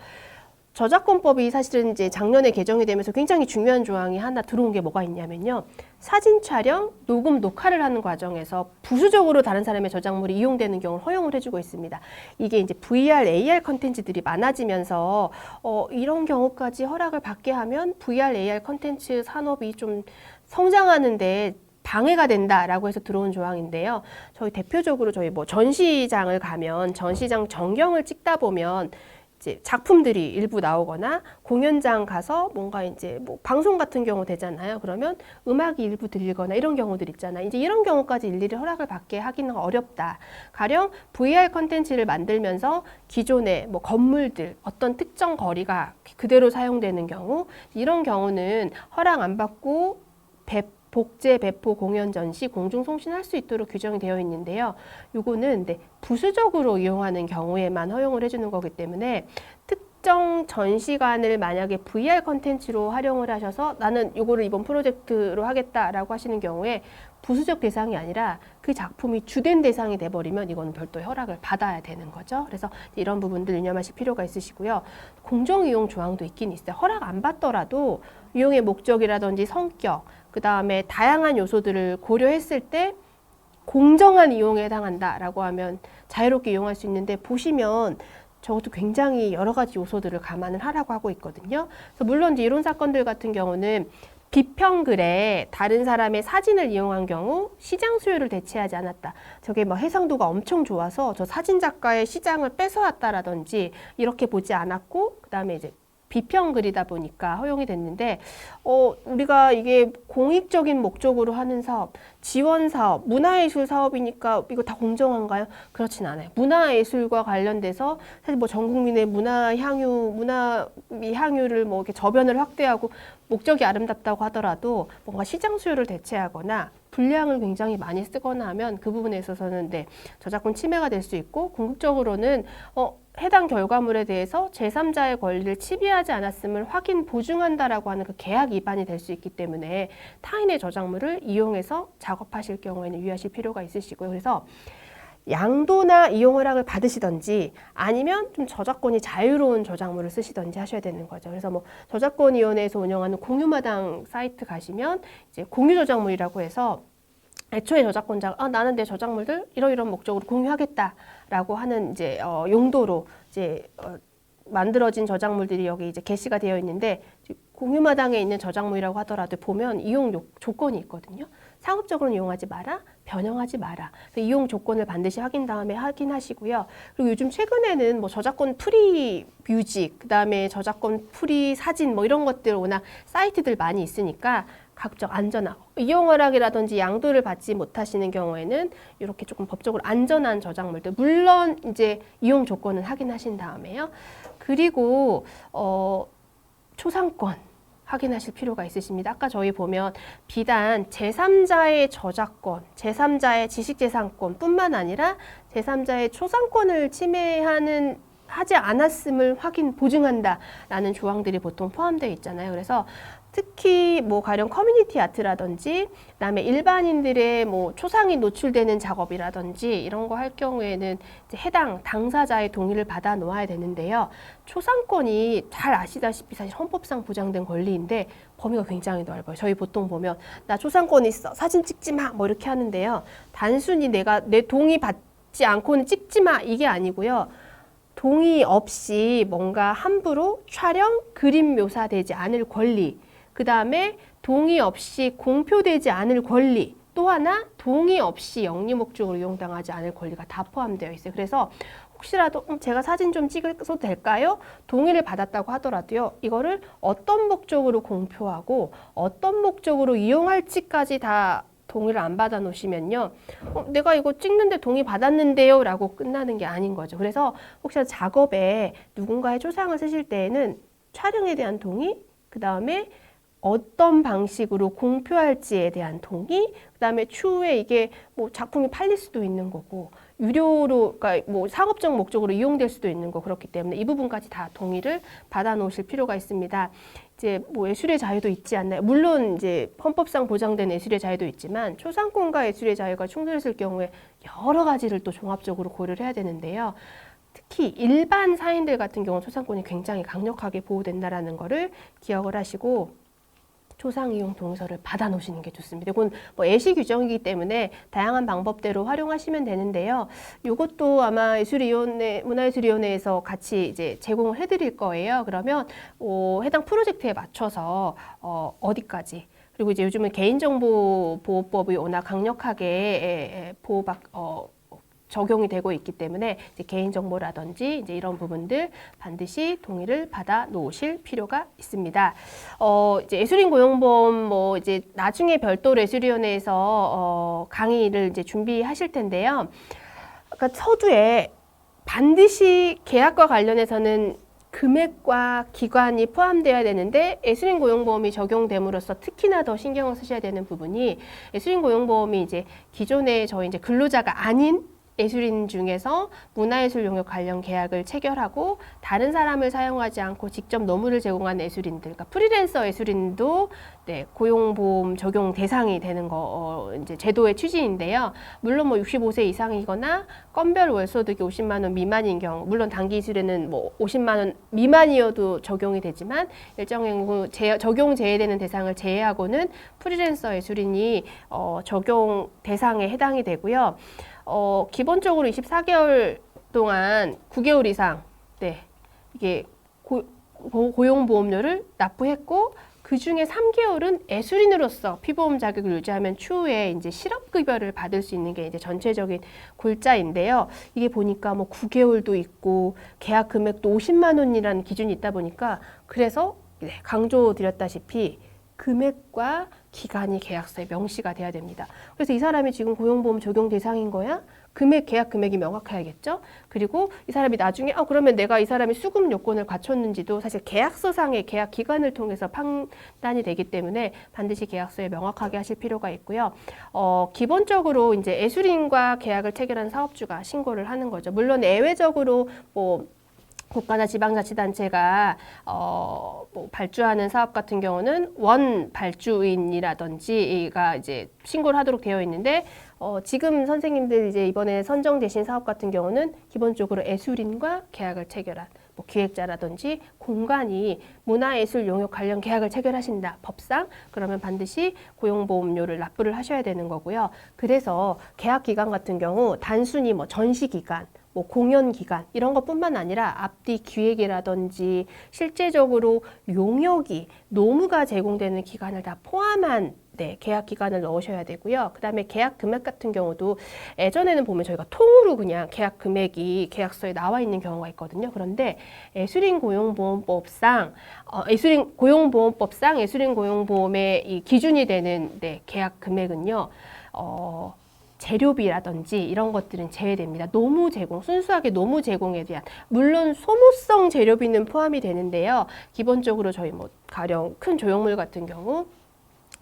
저작권법이 사실은 이제 작년에 개정이 되면서 굉장히 중요한 조항이 하나 들어온 게 뭐가 있냐면요. 사진 촬영, 녹음, 녹화를 하는 과정에서 부수적으로 다른 사람의 저작물이 이용되는 경우를 허용을 해주고 있습니다. 이게 이제 VR, AR 컨텐츠들이 많아지면서 이런 경우까지 허락을 받게 하면 VR, AR 컨텐츠 산업이 좀 성장하는데 방해가 된다라고 해서 들어온 조항인데요. 저희 대표적으로 저희 전시장을 가면 전시장 전경을 찍다 보면 이제 작품들이 일부 나오거나 공연장 가서 뭔가 이제 방송 같은 경우 되잖아요. 그러면 음악이 일부 들리거나 이런 경우들 있잖아요. 이제 이런 경우까지 일일이 허락을 받게 하기는 어렵다. 가령 VR 컨텐츠를 만들면서 기존의 건물들 어떤 특정 거리가 그대로 사용되는 경우 이런 경우는 허락 안 받고 복제, 배포, 공연, 전시, 공중 송신할 수 있도록 규정이 되어 있는데요. 요거는 부수적으로 이용하는 경우에만 허용을 해주는 거기 때문에 특정 전시관을 만약에 VR 컨텐츠로 활용을 하셔서 나는 요거를 이번 프로젝트로 하겠다라고 하시는 경우에 부수적 대상이 아니라 그 작품이 주된 대상이 돼버리면 이거는 별도의 허락을 받아야 되는 거죠. 그래서 이런 부분들 유념하실 필요가 있으시고요. 공정이용 조항도 있긴 있어요. 허락 안 받더라도 이용의 목적이라든지 성격, 그 다음에 다양한 요소들을 고려했을 때 공정한 이용에 해당한다라고 하면 자유롭게 이용할 수 있는데 보시면 저것도 굉장히 여러 가지 요소들을 감안을 하라고 하고 있거든요. 그래서 물론 이제 이런 사건들 같은 경우는 비평글에 다른 사람의 사진을 이용한 경우 시장 수요를 대체하지 않았다. 저게 해상도가 엄청 좋아서 저 사진 작가의 시장을 뺏어왔다라든지 이렇게 보지 않았고 그 다음에 이제 비평글이다 보니까 허용이 됐는데 우리가 이게 공익적인 목적으로 하는 사업, 지원 사업, 문화예술 사업이니까 이거 다 공정한가요? 그렇진 않아요. 문화예술과 관련돼서 사실 전 국민의 문화 향유를 이렇게 저변을 확대하고 목적이 아름답다고 하더라도 뭔가 시장 수요를 대체하거나 분량을 굉장히 많이 쓰거나 하면 그 부분에 있어서는 네, 저작권 침해가 될 수 있고, 궁극적으로는 해당 결과물에 대해서 제3자의 권리를 침해하지 않았음을 확인 보증한다라고 하는 그 계약 위반이 될 수 있기 때문에 타인의 저작물을 이용해서 작업하실 경우에는 유의하실 필요가 있으시고요. 그래서 양도나 이용 허락을 받으시던지 아니면 좀 저작권이 자유로운 저작물을 쓰시던지 하셔야 되는 거죠. 그래서 뭐 저작권위원회에서 운영하는 공유마당 사이트 가시면 이제 공유 저작물이라고 해서 애초에 저작권자가 나는 내 저작물들 이러이런 목적으로 공유하겠다라고 하는 이제 용도로 이제 만들어진 저작물들이 여기 이제 게시가 되어 있는데, 공유마당에 있는 저작물이라고 하더라도 보면 이용 조건이 있거든요. 상업적으로는 이용하지 마라, 변형하지 마라. 이용 조건을 반드시 확인 다음에 확인하시고요. 그리고 요즘 최근에는 뭐 저작권 프리 뮤직, 그다음에 저작권 프리 사진 뭐 이런 것들 워낙 사이트들 많이 있으니까 각종 안전한 이용 허락이라든지 양도를 받지 못하시는 경우에는 이렇게 조금 법적으로 안전한 저작물들, 물론 이제 이용 조건은 확인하신 다음에요. 그리고 초상권 확인하실 필요가 있으십니다. 아까 저희 보면 비단 제3자의 저작권, 제3자의 지식재산권 뿐만 아니라 제3자의 초상권을 하지 않았음을 확인 보증한다라는 조항들이 보통 포함되어 있잖아요. 그래서 특히 뭐 가령 커뮤니티 아트라든지 그다음에 일반인들의 뭐 초상이 노출되는 작업이라든지 이런 거 할 경우에는 이제 해당 당사자의 동의를 받아 놓아야 되는데요. 초상권이 잘 아시다시피 사실 헌법상 보장된 권리인데 범위가 굉장히 넓어요. 저희 보통 보면 나 초상권 있어, 사진 찍지 마, 뭐 이렇게 하는데요. 단순히 내가 내 동의 받지 않고는 찍지 마 이게 아니고요. 동의 없이 뭔가 함부로 촬영, 그림 묘사되지 않을 권리, 그 다음에 동의 없이 공표되지 않을 권리, 또 하나 동의 없이 영리 목적으로 이용당하지 않을 권리가 다 포함되어 있어요. 그래서 혹시라도 제가 사진 좀 찍어도 될까요? 동의를 받았다고 하더라도요. 이거를 어떤 목적으로 공표하고 어떤 목적으로 이용할지까지 다 동의를 안 받아 놓으시면요. 내가 이거 찍는데 동의 받았는데요 라고 끝나는 게 아닌 거죠. 그래서 혹시나 작업에 누군가의 초상을 쓰실 때에는 촬영에 대한 동의, 그 다음에 어떤 방식으로 공표할지에 대한 동의, 그 다음에 추후에 이게 뭐 작품이 팔릴 수도 있는 거고, 유료로, 그러니까 뭐 상업적 목적으로 이용될 수도 있는 거, 그렇기 때문에 이 부분까지 다 동의를 받아 놓으실 필요가 있습니다. 이제 뭐 예술의 자유도 있지 않나요? 물론 이제 헌법상 보장된 예술의 자유도 있지만 초상권과 예술의 자유가 충돌했을 경우에 여러 가지를 또 종합적으로 고려를 해야 되는데요. 특히 일반 사인들 같은 경우는 초상권이 굉장히 강력하게 보호된다라는 거를 기억을 하시고 초상이용 동의서를 받아 놓으시는 게 좋습니다. 이건 뭐 예시 규정이기 때문에 다양한 방법대로 활용하시면 되는데요. 이것도 아마 문화예술위원회에서 같이 이제 제공을 해드릴 거예요. 그러면 해당 프로젝트에 맞춰서 어디까지, 그리고 이제 요즘은 개인정보보호법이 워낙 강력하게 적용이 되고 있기 때문에 이제 개인정보라든지 이제 이런 부분들 반드시 동의를 받아 놓으실 필요가 있습니다. 이제 예술인 고용보험 뭐 이제 나중에 별도로 예술위원회에서 강의를 이제 준비하실 텐데요. 그러니까 서두에 반드시 계약과 관련해서는 금액과 기간이 포함되어야 되는데 예술인 고용보험이 적용됨으로써 특히나 더 신경을 쓰셔야 되는 부분이, 예술인 고용보험이 이제 기존에 저희 이제 근로자가 아닌 예술인 중에서 문화예술 용역 관련 계약을 체결하고 다른 사람을 사용하지 않고 직접 노무를 제공하는 예술인들, 그러니까 프리랜서 예술인도 네, 고용보험 적용 대상이 되는 거 이제 제도의 취지인데요. 물론 뭐 65세 이상이거나 건별 월소득이 50만 원 미만인 경우, 물론 단기 이술에는 뭐 50만 원 미만이어도 적용이 되지만 일정 적용 제외되는 대상을 제외하고는 프리랜서 예술인이 적용 대상에 해당이 되고요. 기본적으로 24개월 동안 9개월 이상 이게 고용보험료를 납부했고, 그 중에 3개월은 예술인으로서 피보험 자격을 유지하면 추후에 이제 실업급여를 받을 수 있는 게 이제 전체적인 골자인데요. 이게 보니까 뭐 9개월도 있고 계약 금액도 50만 원이라는 기준이 있다 보니까, 그래서 강조드렸다시피 금액과 기간이 계약서에 명시가 돼야 됩니다. 그래서 이 사람이 지금 고용보험 적용 대상인 거야? 계약 금액이 명확해야겠죠. 그리고 이 사람이 나중에 그러면 내가 이 사람이 수급 요건을 갖췄는지도 사실 계약서상의 계약 기간을 통해서 판단이 되기 때문에 반드시 계약서에 명확하게 하실 필요가 있고요. 기본적으로 이제 애수린과 계약을 체결한 사업주가 신고를 하는 거죠. 물론 예외적으로 뭐 국가나 지방자치단체가 뭐 발주하는 사업 같은 경우는 원 발주인이라든지가 이제 신고를 하도록 되어 있는데 지금 선생님들 이제 이번에 선정되신 사업 같은 경우는 기본적으로 애수린과 계약을 체결한 뭐 기획자라든지 공간이 문화예술 용역 관련 계약을 체결하신다 법상 그러면 반드시 고용보험료를 납부를 하셔야 되는 거고요. 그래서 계약 기간 같은 경우 단순히 뭐 전시 기간 뭐 공연 기간 이런 것뿐만 아니라 앞뒤 기획이라든지 실제적으로 용역이 노무가 제공되는 기간을 다 포함한 계약 기간을 넣으셔야 되고요. 그 다음에 계약 금액 같은 경우도 예전에는 보면 저희가 통으로 그냥 계약 금액이 계약서에 나와 있는 경우가 있거든요. 그런데 애수린 고용보험법상 애수린 고용보험의 이 기준이 되는 계약 금액은요. 재료비라든지 이런 것들은 제외됩니다. 노무 제공, 순수하게 노무 제공에 대한 물론 소모성 재료비는 포함이 되는데요. 기본적으로 저희 뭐 가령 큰 조형물 같은 경우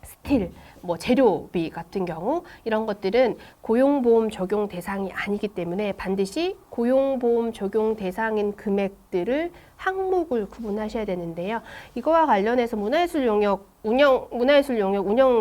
스틸, 뭐 재료비 같은 경우 이런 것들은 고용보험 적용 대상이 아니기 때문에 반드시 고용보험 적용 대상인 금액들을 항목을 구분하셔야 되는데요. 이거와 관련해서 문화예술 용역 운영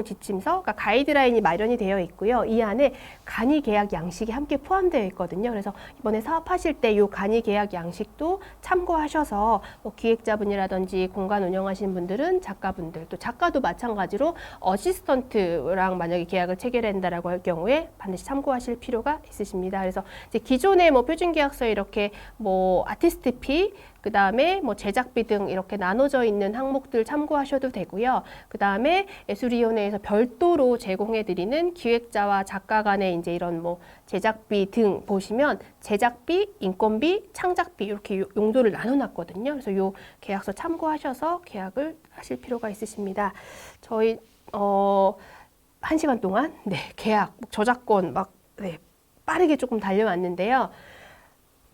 지침서, 그러니까 가이드라인이 마련이 되어 있고요. 이 안에 간이 계약 양식이 함께 포함되어 있거든요. 그래서 이번에 사업하실 때 이 간이 계약 양식도 참고하셔서 뭐 기획자분이라든지 공간 운영하시는 분들은 작가분들, 또 작가도 마찬가지로 어시스턴트랑 만약에 계약을 체결한다라고 할 경우에 반드시 참고하실 필요가 있으십니다. 그래서 이제 기존의 뭐 표준계약서에 이렇게 뭐 아티스트 피, 그 다음에 뭐 제작비 등 이렇게 나눠져 있는 항목들 참고하셔도 되고요. 그 다음에 예술위원회에서 별도로 제공해드리는 기획자와 작가 간의 이제 이런 뭐 제작비 등 보시면 제작비, 인건비, 창작비 이렇게 용도를 나눠놨거든요. 그래서 요 계약서 참고하셔서 계약을 하실 필요가 있으십니다. 저희 1시간 동안 계약, 저작권 빠르게 조금 달려왔는데요.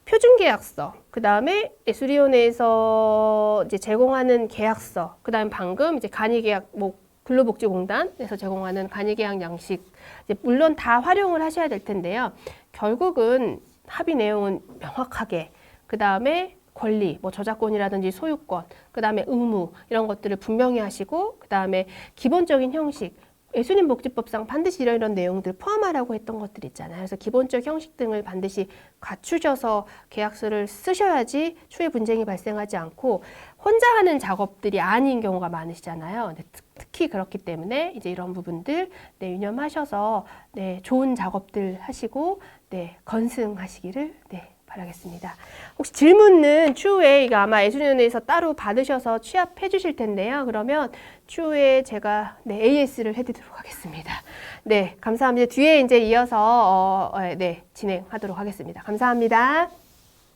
표준계약서, 그 다음에 예술위원회에서 이제 제공하는 계약서, 그 다음에 방금 이제 간이계약, 뭐 근로복지공단에서 제공하는 간이계약 양식, 이제 물론 다 활용을 하셔야 될 텐데요. 결국은 합의 내용은 명확하게, 그 다음에 권리, 뭐 저작권이라든지 소유권, 그 다음에 의무 이런 것들을 분명히 하시고, 그 다음에 기본적인 형식. 예술인복지법상 반드시 이런 내용들 포함하라고 했던 것들 있잖아요. 그래서 기본적 형식 등을 반드시 갖추셔서 계약서를 쓰셔야지 추후에 분쟁이 발생하지 않고 혼자 하는 작업들이 아닌 경우가 많으시잖아요. 특히 그렇기 때문에 이제 이런 부분들 유념하셔서 좋은 작업들 하시고 건승하시기를 바라겠습니다. 혹시 질문은 추후에 이거 아마 예술위원회에서 따로 받으셔서 취합해 주실 텐데요. 그러면 추후에 제가 AS를 해드리도록 하겠습니다. 감사합니다. 뒤에 이제 이어서 진행하도록 하겠습니다. 감사합니다.